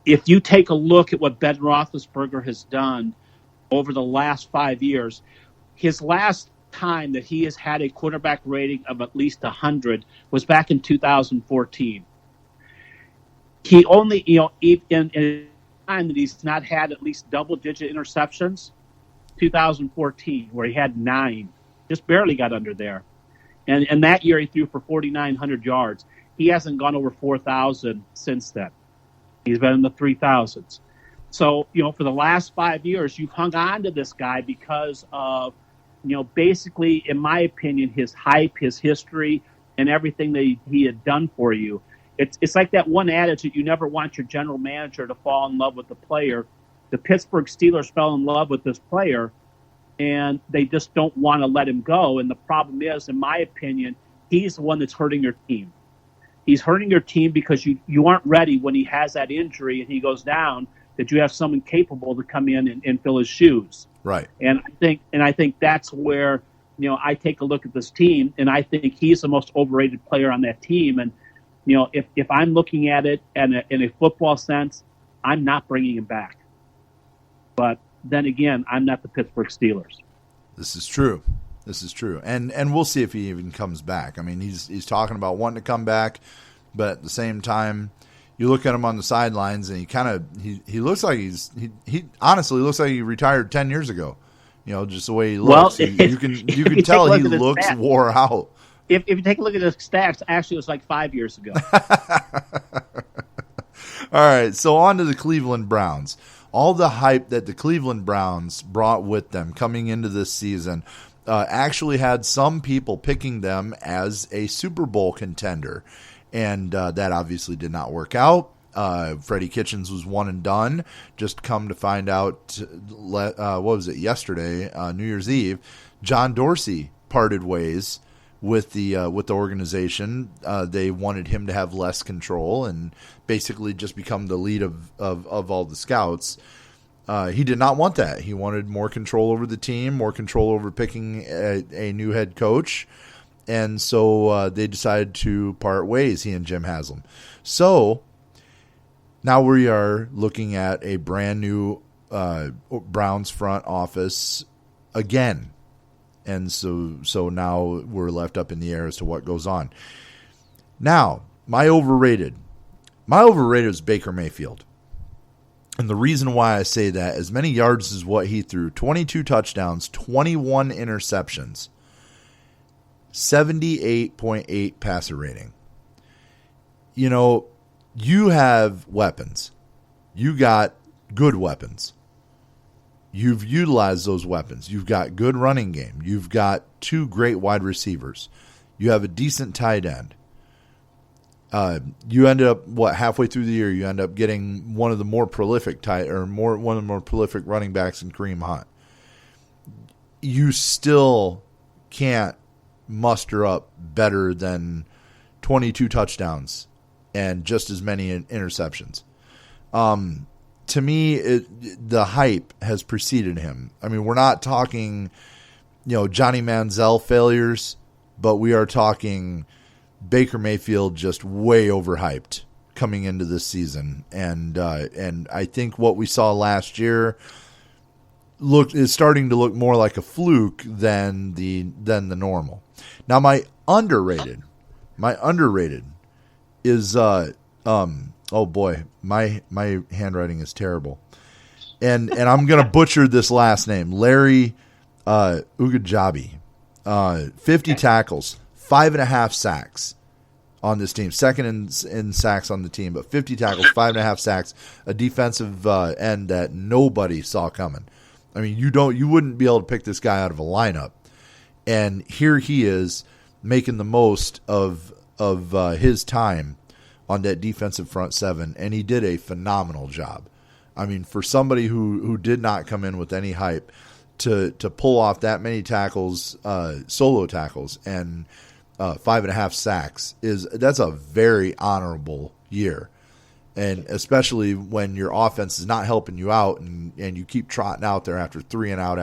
If you take a look at what Ben Roethlisberger has done over the last 5 years, his last time that he has had a quarterback rating of at least 100 was back in 2014. He only, in a time that he's not had at least double-digit interceptions, 2014, where he had 9, just barely got under there. And that year he threw for 4,900 yards. He hasn't gone over 4,000 since then. He's been in the 3,000s. So, for the last 5 years, you've hung on to this guy because of, basically, in my opinion, his hype, his history, and everything that he had done for you. It's like that one adage that you never want your general manager to fall in love with the player. The Pittsburgh Steelers fell in love with this player, and they just don't want to let him go. And the problem is, in my opinion, he's the one that's hurting your team. He's hurting your team because you aren't ready when he has that injury and he goes down, that you have someone capable to come in and fill his shoes. Right. And I think that's where, I take a look at this team, and I think he's the most overrated player on that team. And, if I'm looking at it in a football sense, I'm not bringing him back. But then again, I'm not the Pittsburgh Steelers. This is true. And we'll see if he even comes back. I mean, he's talking about wanting to come back, but at the same time, you look at him on the sidelines, and he looks like he honestly looks like he retired 10 years ago. Just the way he looks. Well, you can tell he looks wore out. If you take a look at his stats, actually it was like 5 years ago. All right, so on to the Cleveland Browns. All the hype that the Cleveland Browns brought with them coming into this season actually had some people picking them as a Super Bowl contender. And that obviously did not work out. Freddie Kitchens was one and done. Just come to find out, what was it, yesterday, New Year's Eve, John Dorsey parted ways with the organization. They wanted him to have less control and basically just become the lead of all the scouts. he did not want that. He wanted more control over the team, more control over picking a new head coach. And so they decided to part ways, he and Jim Haslam. So now we are looking at a brand new Browns front office again. And so now we're left up in the air as to what goes on. Now, my overrated is Baker Mayfield. And the reason why I say that, as many yards as what he threw, 22 touchdowns, 21 interceptions, 78.8 passer rating. You know, you have weapons. You got good weapons. You've utilized those weapons. You've got good running game. You've got 2 great wide receivers. You have a decent tight end. You ended up halfway through the year, you end up getting one of the more prolific one of the more prolific running backs in Kareem Hunt. You still can't muster up better than 22 touchdowns and just as many interceptions. To me, the hype has preceded him. I mean, we're not talking, Johnny Manziel failures, but we are talking Baker Mayfield just way overhyped coming into this season. And I think what we saw last year is starting to look more like a fluke than the normal. Now, my underrated is oh boy, my handwriting is terrible, and I'm gonna butcher this last name, Larry Ugajabi. 50 tackles, 5.5 sacks on this team, second in sacks on the team, but 50 tackles, 5.5 sacks, a defensive end that nobody saw coming. I mean, you wouldn't be able to pick this guy out of a lineup, and here he is making the most of his time on that defensive front seven, and he did a phenomenal job. I mean, for somebody who did not come in with any hype, to pull off that many tackles, solo tackles, and 5.5 sacks, that's a very honorable year. And especially when your offense is not helping you out, and you keep trotting out there after 3 and out,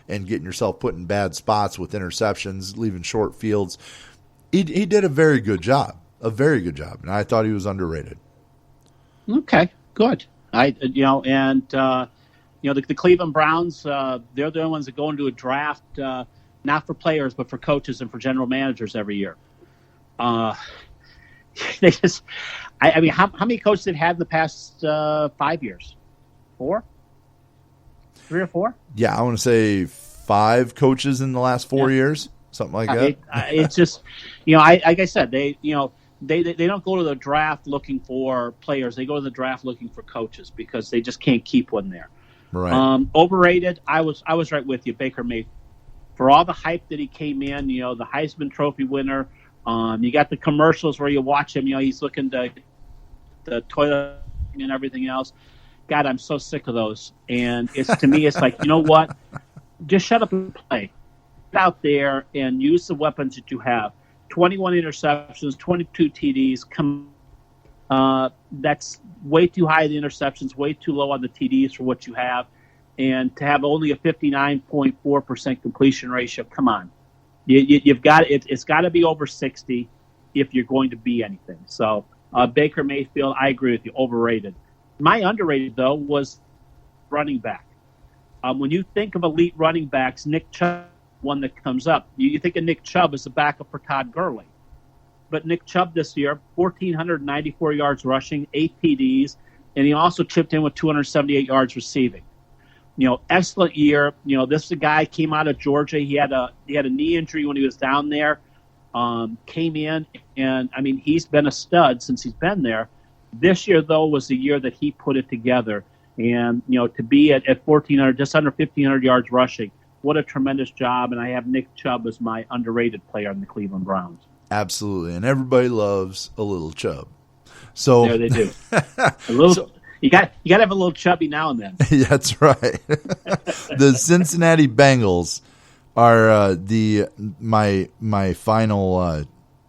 and getting yourself put in bad spots with interceptions, leaving short fields. He did a very good job. And I thought he was underrated. Okay, good. The Cleveland Browns, they're the ones that go into a draft, not for players, but for coaches and for general managers every year. They just, how many coaches have had in the past 5 years? 4? 3 or 4? Yeah, I want to say 5 coaches in the last 4 years, something like that. It's just, like I said, they don't go to the draft looking for players. They go to the draft looking for coaches because they just can't keep one there. Right. Overrated. I was right with you, Baker Mayfield. For all the hype that he came in, the Heisman Trophy winner. You got the commercials where you watch him. He's looking to the toilet and everything else. God, I'm so sick of those. And to me, it's like, you know what? Just shut up and play. Get out there and use the weapons that you have. 21 interceptions, 22 TDs. That's way too high the interceptions, way too low on the TDs for what you have. And to have only a 59.4% completion ratio, come on. You've got it's got to be over 60 if you're going to be anything. So Baker Mayfield, I agree with you, overrated. My underrated, though, was running back. When you think of elite running backs, Nick Chubb, one that comes up. You think of Nick Chubb as a backup for Todd Gurley. But Nick Chubb this year, 1,494 yards rushing, 8 TDs, and he also chipped in with 278 yards receiving. Excellent year. This is a guy came out of Georgia. He had a knee injury when he was down there. Came in, and he's been a stud since he's been there. This year, though, was the year that he put it together. And to be at 1,400, just under 1,500 yards rushing, what a tremendous job. And I have Nick Chubb as my underrated player in the Cleveland Browns. Absolutely, and everybody loves a little Chubb. So yeah, they do. A little. You got to have a little chubby now and then. That's right. The Cincinnati Bengals are my final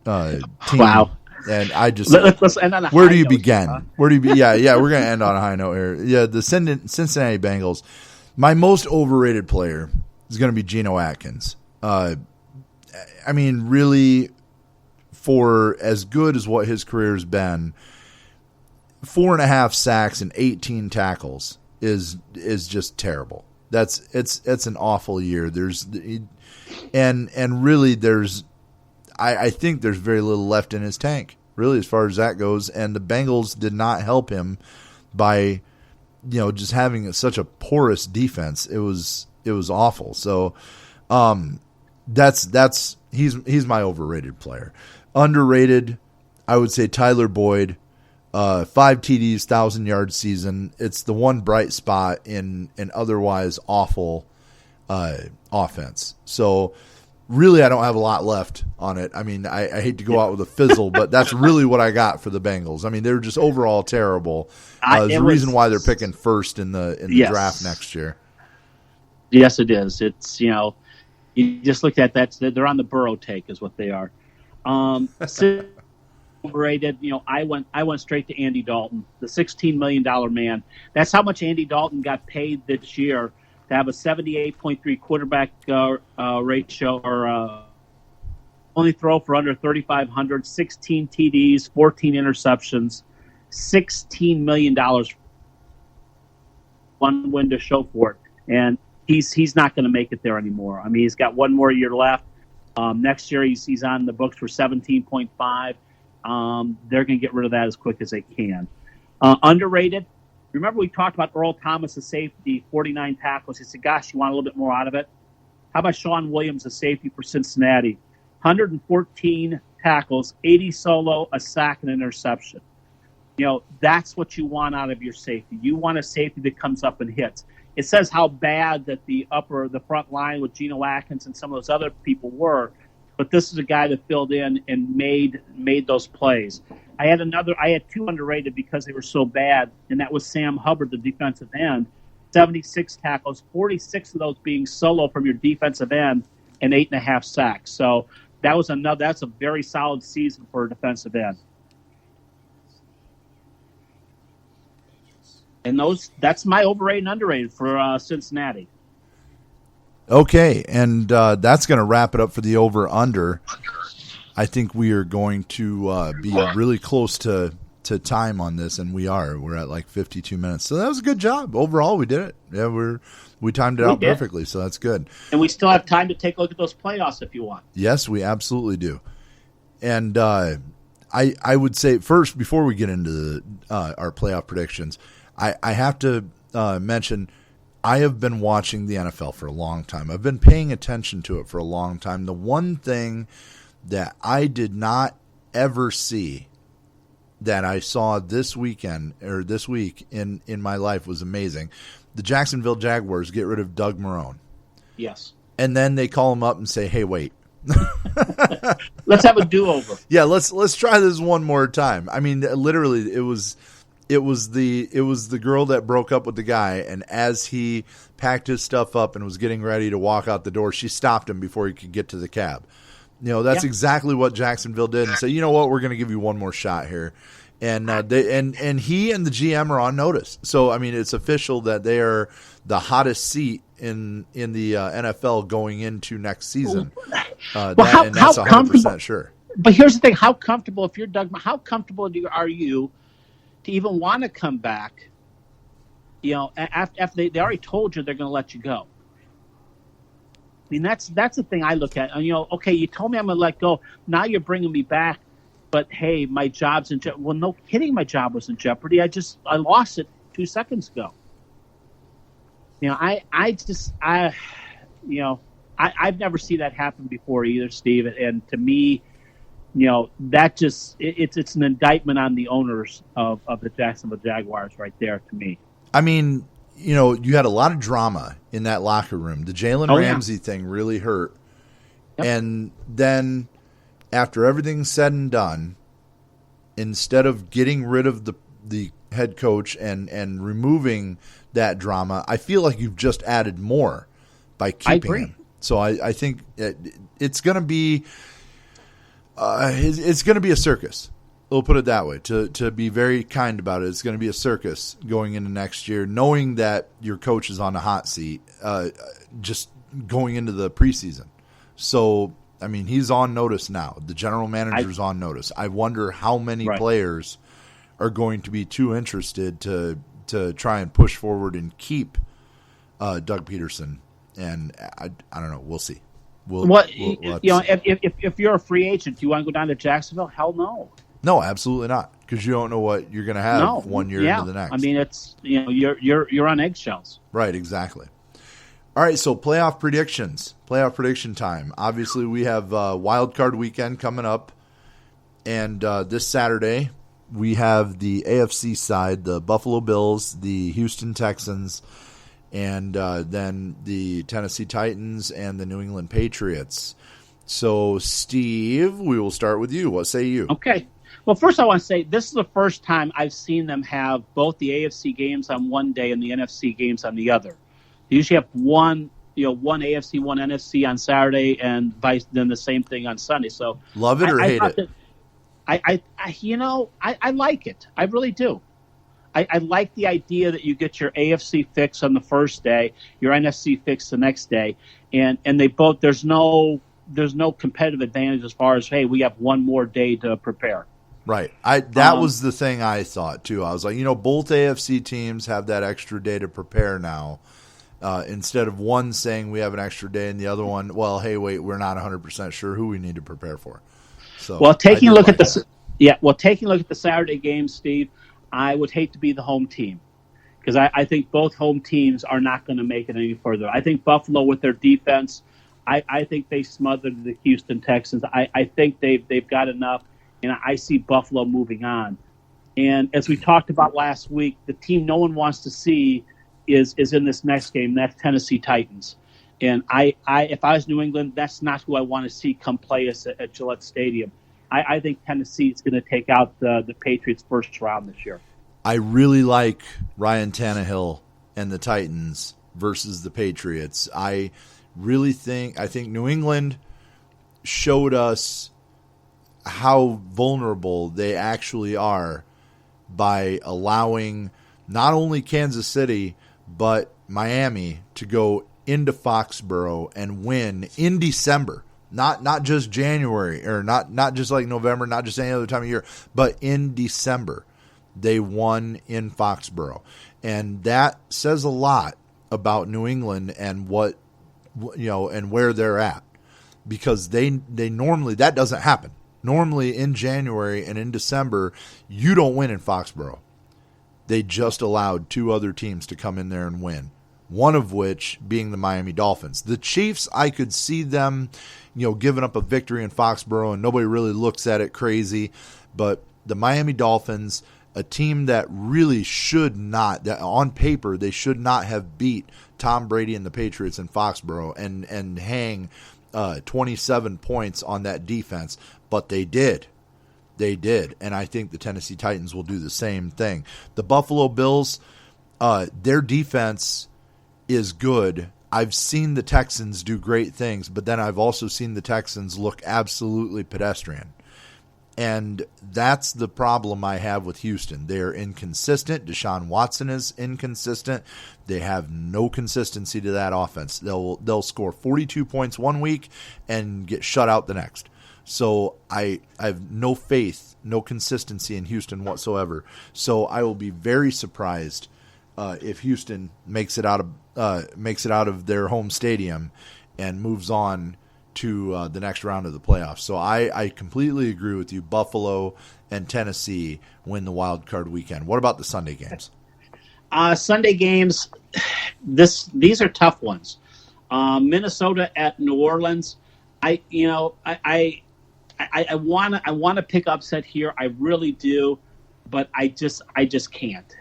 team. Wow. And I just let's end on a where high do you note, begin? huh? Where do you yeah, we're going to end on a high note here. Yeah, the Cincinnati Bengals. My most overrated player is going to be Geno Atkins. I mean, really, for as good as what his career has been, 4.5 sacks and 18 tackles is just terrible. It's an awful year. I think there's very little left in his tank, really, as far as that goes. And the Bengals did not help him by, just having such a porous defense. It was awful. So, he's my overrated player. Underrated, I would say Tyler Boyd, 5 TDs, 1,000-yard season. It's the one bright spot in an otherwise awful offense. So really, I don't have a lot left on it. I mean, I hate to go out with a fizzle, but that's really what I got for the Bengals. I mean, they're just overall terrible. There's a reason why they're picking first in the draft next year. Yes, it is. It's, you just look at that. They're on the Burrow take is what they are. Overrated. I went straight to Andy Dalton, the $16 million man. That's how much Andy Dalton got paid this year to have a 78.3 quarterback ratio, or only throw for under 3,500, 16 TDs, 14 interceptions, $16 million. One win to show for it, and he's not going to make it there anymore. I mean, he's got one more year left. Next year, he's on the books for 17.5. They're going to get rid of that as quick as they can. Underrated. Remember we talked about Earl Thomas, the safety, 49 tackles. He said, gosh, you want a little bit more out of it? How about Sean Williams, the safety for Cincinnati? 114 tackles, 80 solo, a sack, and an interception. That's what you want out of your safety. You want a safety that comes up and hits. It says how bad that the front line with Geno Atkins and some of those other people were, but this is a guy that filled in and made those plays. I had two underrated because they were so bad, and that was Sam Hubbard, the defensive end. 76 tackles, 46 of those being solo from your defensive end, and 8.5 sacks. So that's a very solid season for a defensive end. And that's my overrated and underrated for Cincinnati. Okay, and that's going to wrap it up for the over-under. I think we are going to be really close to time on this, and we are. We're at like 52 minutes. So that was a good job. Overall, we did it. Yeah, we timed it out perfectly, so that's good. And we still have time to take a look at those playoffs if you want. Yes, we absolutely do. And I would say first, before we get into our playoff predictions, I have to mention I have been watching the NFL for a long time. I've been paying attention to it for a long time. The one thing that I did not ever see that I saw this week in my life was amazing. The Jacksonville Jaguars get rid of Doug Marrone. Yes. And then they call him up and say, hey, wait. Let's have a do-over. Yeah, let's try this one more time. I mean, literally, it was the girl that broke up with the guy, and as he packed his stuff up and was getting ready to walk out the door, she stopped him before he could get to the cab. That's exactly what Jacksonville did, and say, you know what, we're going to give you one more shot here. And he and the GM are on notice. So I mean, it's official that they are the hottest seat in the NFL going into next season. And that's 100% sure. But here's the thing: how comfortable, if you're Doug, how comfortable are you to even want to come back? After they already told you they're going to let you go. I mean, that's the thing I look at. Okay, you told me I'm going to let go. Now you're bringing me back, but hey, my job's in jeopardy. Well, no kidding, my job was in jeopardy. I lost it 2 seconds ago. I've never seen that happen before either, Steve. And to me, that just it's an indictment on the owners of the Jacksonville Jaguars right there. To me, I mean, you had a lot of drama in that locker room. The Jalen Ramsey thing really hurt. Yep. And then after everything's said and done, instead of getting rid of the head coach and removing that drama, I feel like you've just added more by keeping him. So I think it's going to be a circus. we'll put it that way. To be very kind about it, it's going to be a circus going into next year, knowing that your coach is on the hot seat, just going into the preseason. So, I mean, he's on notice now. The general manager's on notice. I wonder how many players are going to be too interested to try and push forward and keep Doug Peterson. And I don't know. We'll see. If you're a free agent, do you want to go down to Jacksonville? Hell no. No, absolutely not. Because you don't know what you're going to have 1 year into the next. I mean, it's you're on eggshells. Right. Exactly. All right. So playoff predictions. Playoff prediction time. Obviously, we have wild card weekend coming up, and this Saturday we have the AFC side: the Buffalo Bills, the Houston Texans, and then the Tennessee Titans and the New England Patriots. So, Steve, we will start with you. What say you? Okay. Well, first I want to say this is the first time I've seen them have both the AFC games on one day and the NFC games on the other. They usually have one AFC, one NFC on Saturday, and then the same thing on Sunday. So, love it or hate it? I like it. I really do. I like the idea that you get your AFC fix on the first day, your NFC fix the next day, and they both there's no competitive advantage as far as, hey, we have one more day to prepare. Right. That was the thing I thought too. I was like, both AFC teams have that extra day to prepare now. Instead of one saying we have an extra day and the other one, well, hey, wait, we're not 100% sure who we need to prepare for. So, taking a look at the Saturday game, Steve, I would hate to be the home team because I think both home teams are not going to make it any further. I think Buffalo with their defense, I think they smothered the Houston Texans. I think they've got enough, and I see Buffalo moving on. And as we talked about last week, the team no one wants to see is in this next game. That's Tennessee Titans. And if I was New England, that's not who I want to see come play us at Gillette Stadium. I think Tennessee is going to take out the Patriots first round this year. I really like Ryan Tannehill and the Titans versus the Patriots. I think New England showed us how vulnerable they actually are by allowing not only Kansas City but Miami to go into Foxborough and win in December. Not just January or not just like November, not just any other time of year, but in December they won in Foxborough. And that says a lot about New England and what and where they're at, because they normally, that doesn't happen. Normally in January and in December, you don't win in Foxborough. They just allowed two other teams to come in there and win, one of which being the Miami Dolphins. The Chiefs, I could see them, giving up a victory in Foxborough and nobody really looks at it crazy. But the Miami Dolphins, a team that really should not, that on paper, they should not have beat Tom Brady and the Patriots in Foxborough and hang 27 points on that defense. But they did. They did. And I think the Tennessee Titans will do the same thing. The Buffalo Bills, their defense is good. I've seen the Texans do great things, but then I've also seen the Texans look absolutely pedestrian. And that's the problem I have with Houston. They're inconsistent. Deshaun Watson is inconsistent. They have no consistency to that offense. They'll score 42 points one week and get shut out the next. So I have no faith, no consistency in Houston whatsoever. So I will be very surprised if Houston makes it out of their home stadium and moves on to the next round of the playoffs. So I completely agree with you. Buffalo and Tennessee win the wild card weekend. What about the Sunday games? Sunday games, these are tough ones. Minnesota at New Orleans. I want to pick upset here. I really do, but I just can't.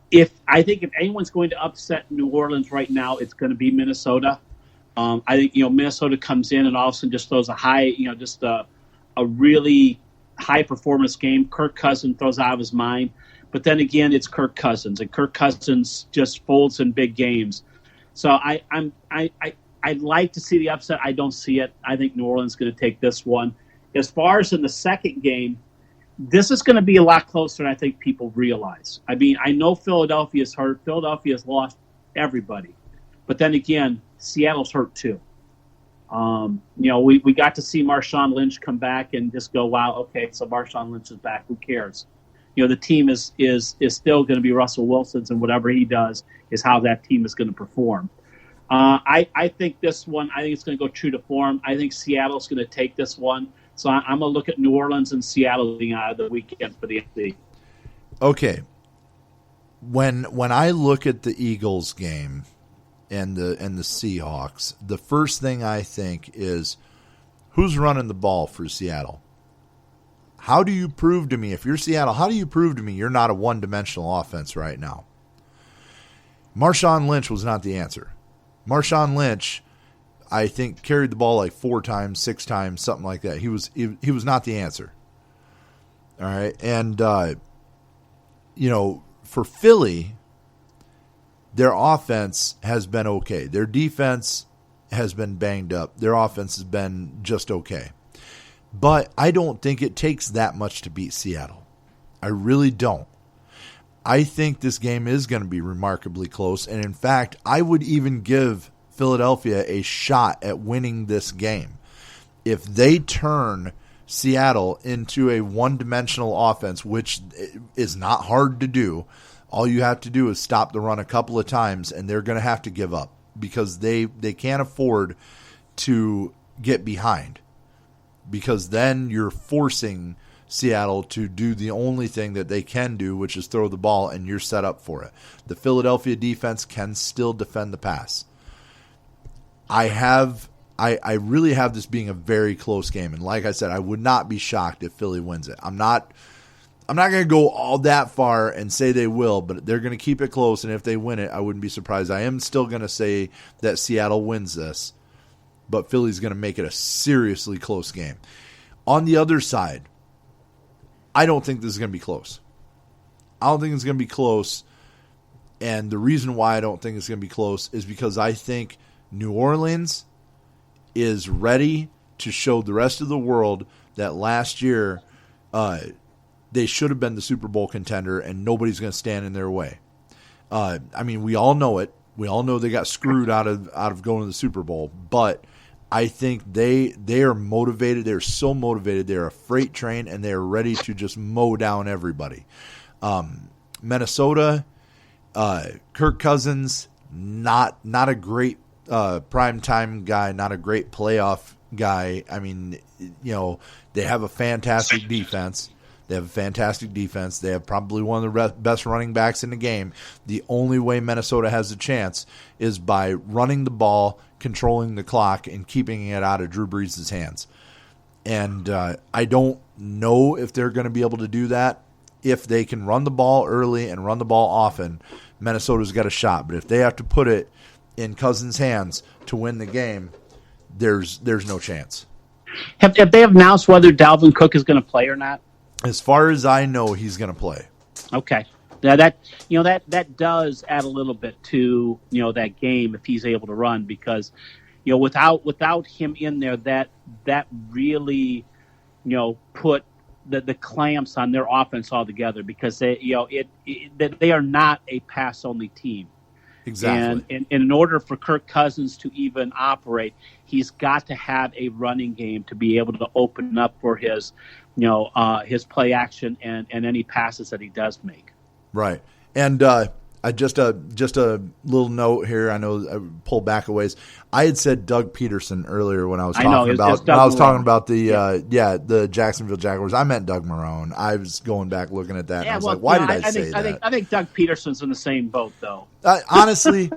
If anyone's going to upset New Orleans right now, it's going to be Minnesota. I think Minnesota comes in and all of a sudden just throws a really high performance game. Kirk Cousins throws out of his mind, but then again it's Kirk Cousins, and Kirk Cousins just folds in big games. So I'd like to see the upset. I don't see it. I think New Orleans is going to take this one. As far as in the second game, This is going to be a lot closer than I think people realize. I mean, I know Philadelphia's hurt. Philadelphia's lost everybody. But then again, Seattle's hurt too. We got to see Marshawn Lynch come back and just go, wow, okay, so Marshawn Lynch is back. Who cares? The team is still going to be Russell Wilson's, and whatever he does is how that team is going to perform. I think this one, I think it's going to go true to form. I think Seattle's going to take this one. So I'm going to look at New Orleans and Seattle being out of the weekend for the AFC. Okay. When I look at the Eagles game and the Seahawks, the first thing I think is who's running the ball for Seattle? How do you prove to me, if you're Seattle, how do you prove to me you're not a one-dimensional offense right now? Marshawn Lynch was not the answer. Marshawn Lynch, I think, carried the ball like 4 times, 6 times, something like that. He was not the answer. All right. And, for Philly, their offense has been okay. Their defense has been banged up. Their offense has been just okay. But I don't think it takes that much to beat Seattle. I really don't. I think this game is going to be remarkably close. And in fact, I would even give Philadelphia a shot at winning this game. If they turn Seattle into a one-dimensional offense, which is not hard to do, all you have to do is stop the run a couple of times, and they're going to have to give up because they can't afford to get behind, because then you're forcing Seattle to do the only thing that they can do, which is throw the ball, and you're set up for it. The Philadelphia defense can still defend the pass. I really have this being a very close game, and like I said, I would not be shocked if Philly wins it. I'm not going to go all that far and say they will, but they're going to keep it close, and if they win it, I wouldn't be surprised. I am still going to say that Seattle wins this, but Philly's going to make it a seriously close game. On the other side, I don't think this is going to be close. I don't think it's going to be close, and the reason why I don't think it's going to be close is because I think New Orleans is ready to show the rest of the world that last year they should have been the Super Bowl contender, and nobody's going to stand in their way. We all know it. We all know they got screwed out of going to the Super Bowl, but I think they are motivated. They're so motivated. They're a freight train, and they're ready to just mow down everybody. Minnesota, Kirk Cousins, not a great primetime guy, not a great playoff guy. They have a fantastic defense. They have probably one of the best running backs in the game. The only way Minnesota has a chance is by running the ball, controlling the clock, and keeping it out of Drew Brees' hands. And I don't know if they're going to be able to do that. If they can run the ball early and run the ball often, Minnesota's got a shot. But if they have to put it in Cousins' hands to win the game, there's no chance. Have they announced whether Dalvin Cook is going to play or not? As far as I know, he's going to play. Okay. Now that does add a little bit to that game if he's able to run, because without him in there, that really put the clamps on their offense altogether, because they are not a pass only team. Exactly. And in order for Kirk Cousins to even operate, he's got to have a running game to be able to open up for his play action and any passes that he does make. Right. And just a little note here. I know I pulled back a ways. I had said Doug Peterson earlier when I was talking about the Jacksonville Jaguars. I meant Doug Marrone. I was going back looking at that. And I was like, why did I say that? I think Doug Peterson's in the same boat, though. Honestly,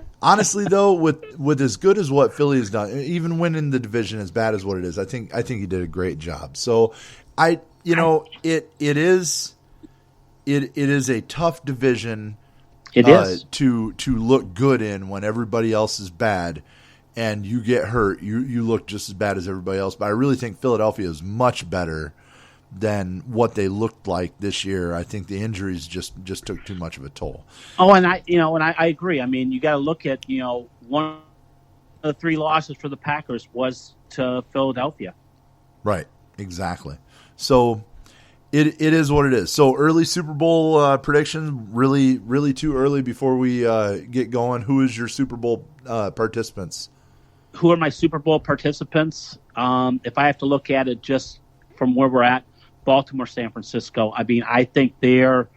though, with as good as what Philly has done, even winning the division as bad as what it is, I think he did a great job. So it is a tough division. It is to look good in when everybody else is bad, and you get hurt. You look just as bad as everybody else. But I really think Philadelphia is much better than what they looked like this year. I think the injuries just took too much of a toll. Oh, and I agree. I mean, you got to look at one of the 3 losses for the Packers was to Philadelphia. Right. Exactly. So It is what it is. So early Super Bowl predictions, really too early before we get going. Who is your Super Bowl participants? Who are my Super Bowl participants? If I have to look at it just from where we're at, Baltimore, San Francisco. I mean, I think they're,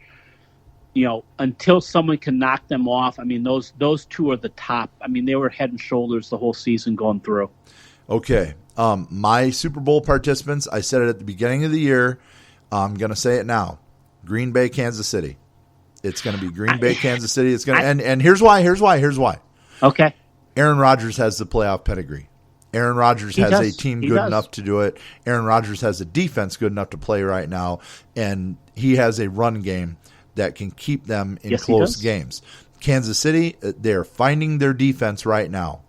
until someone can knock them off, I mean, those two are the top. I mean, they were head and shoulders the whole season going through. Okay. My Super Bowl participants, I said it at the beginning of the year. I'm going to say it now. Green Bay, Kansas City. It's going to be Green Bay, Kansas City. It's going to, and here's why. Okay. Aaron Rodgers has the playoff pedigree. Aaron Rodgers has a team good enough to do it. Aaron Rodgers has a defense good enough to play right now, and he has a run game that can keep them in close games. Kansas City, they're finding their defense right now.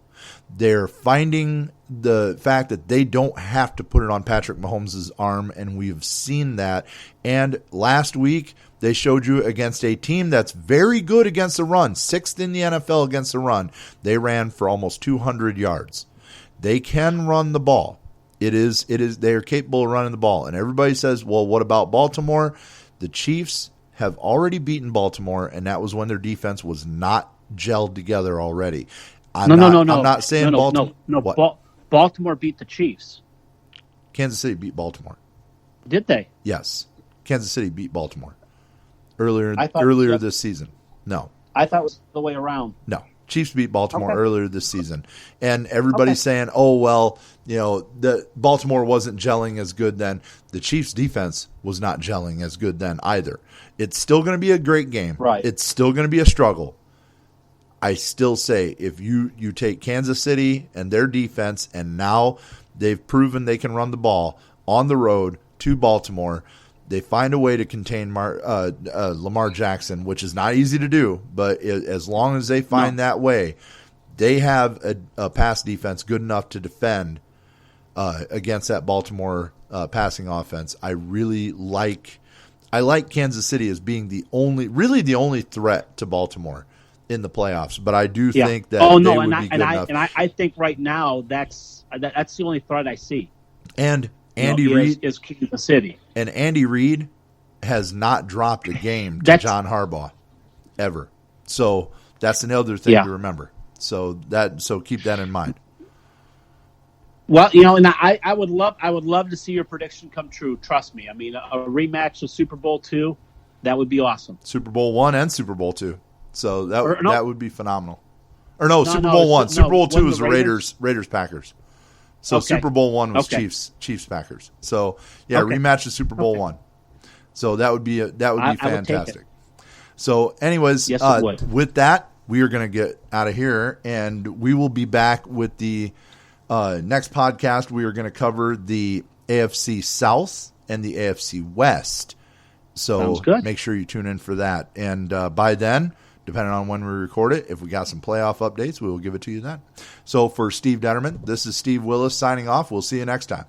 They're finding the fact that they don't have to put it on Patrick Mahomes' arm, and we've seen that. And last week, they showed you against a team that's very good against the run, 6th in the NFL against the run. They ran for almost 200 yards. They can run the ball. They are capable of running the ball. And everybody says, well, what about Baltimore? The Chiefs have already beaten Baltimore, and that was when their defense was not gelled together already. I'm not saying Baltimore. No. Baltimore beat the Chiefs. Kansas City beat Baltimore. Did they? Yes. Kansas City beat Baltimore earlier this season. No. I thought it was the way around. No. Chiefs beat Baltimore earlier this season. And everybody's saying, oh, well, the Baltimore wasn't gelling as good then. The Chiefs' defense was not gelling as good then either. It's still going to be a great game. Right. It's still going to be a struggle. I still say if you take Kansas City and their defense, and now they've proven they can run the ball on the road to Baltimore, they find a way to contain Lamar Jackson, which is not easy to do, but as long as they find that way, they have a pass defense good enough to defend against that Baltimore passing offense. I like Kansas City as being the only threat to Baltimore in the playoffs, but I do think that they would be good enough. And I think right now that's the only threat I see. And Andy Reid is Kansas City, and Andy Reid has not dropped a game to John Harbaugh ever. So that's another thing to remember. So keep that in mind. Well, and I would love to see your prediction come true. Trust me. I mean, a rematch of Super Bowl II, that would be awesome. Super Bowl I and Super Bowl II. So that would be phenomenal. Super Bowl I. Super Bowl II was the Raiders Packers. So Super Bowl I was Chiefs Packers. So rematch of Super Bowl I. So that would be fantastic. So anyways, with that, we are going to get out of here, and we will be back with the next podcast. We are going to cover the AFC South and the AFC West. So make sure you tune in for that. And by then, depending on when we record it, if we got some playoff updates, we will give it to you then. So for Steve Detterman, this is Steve Willis signing off. We'll see you next time.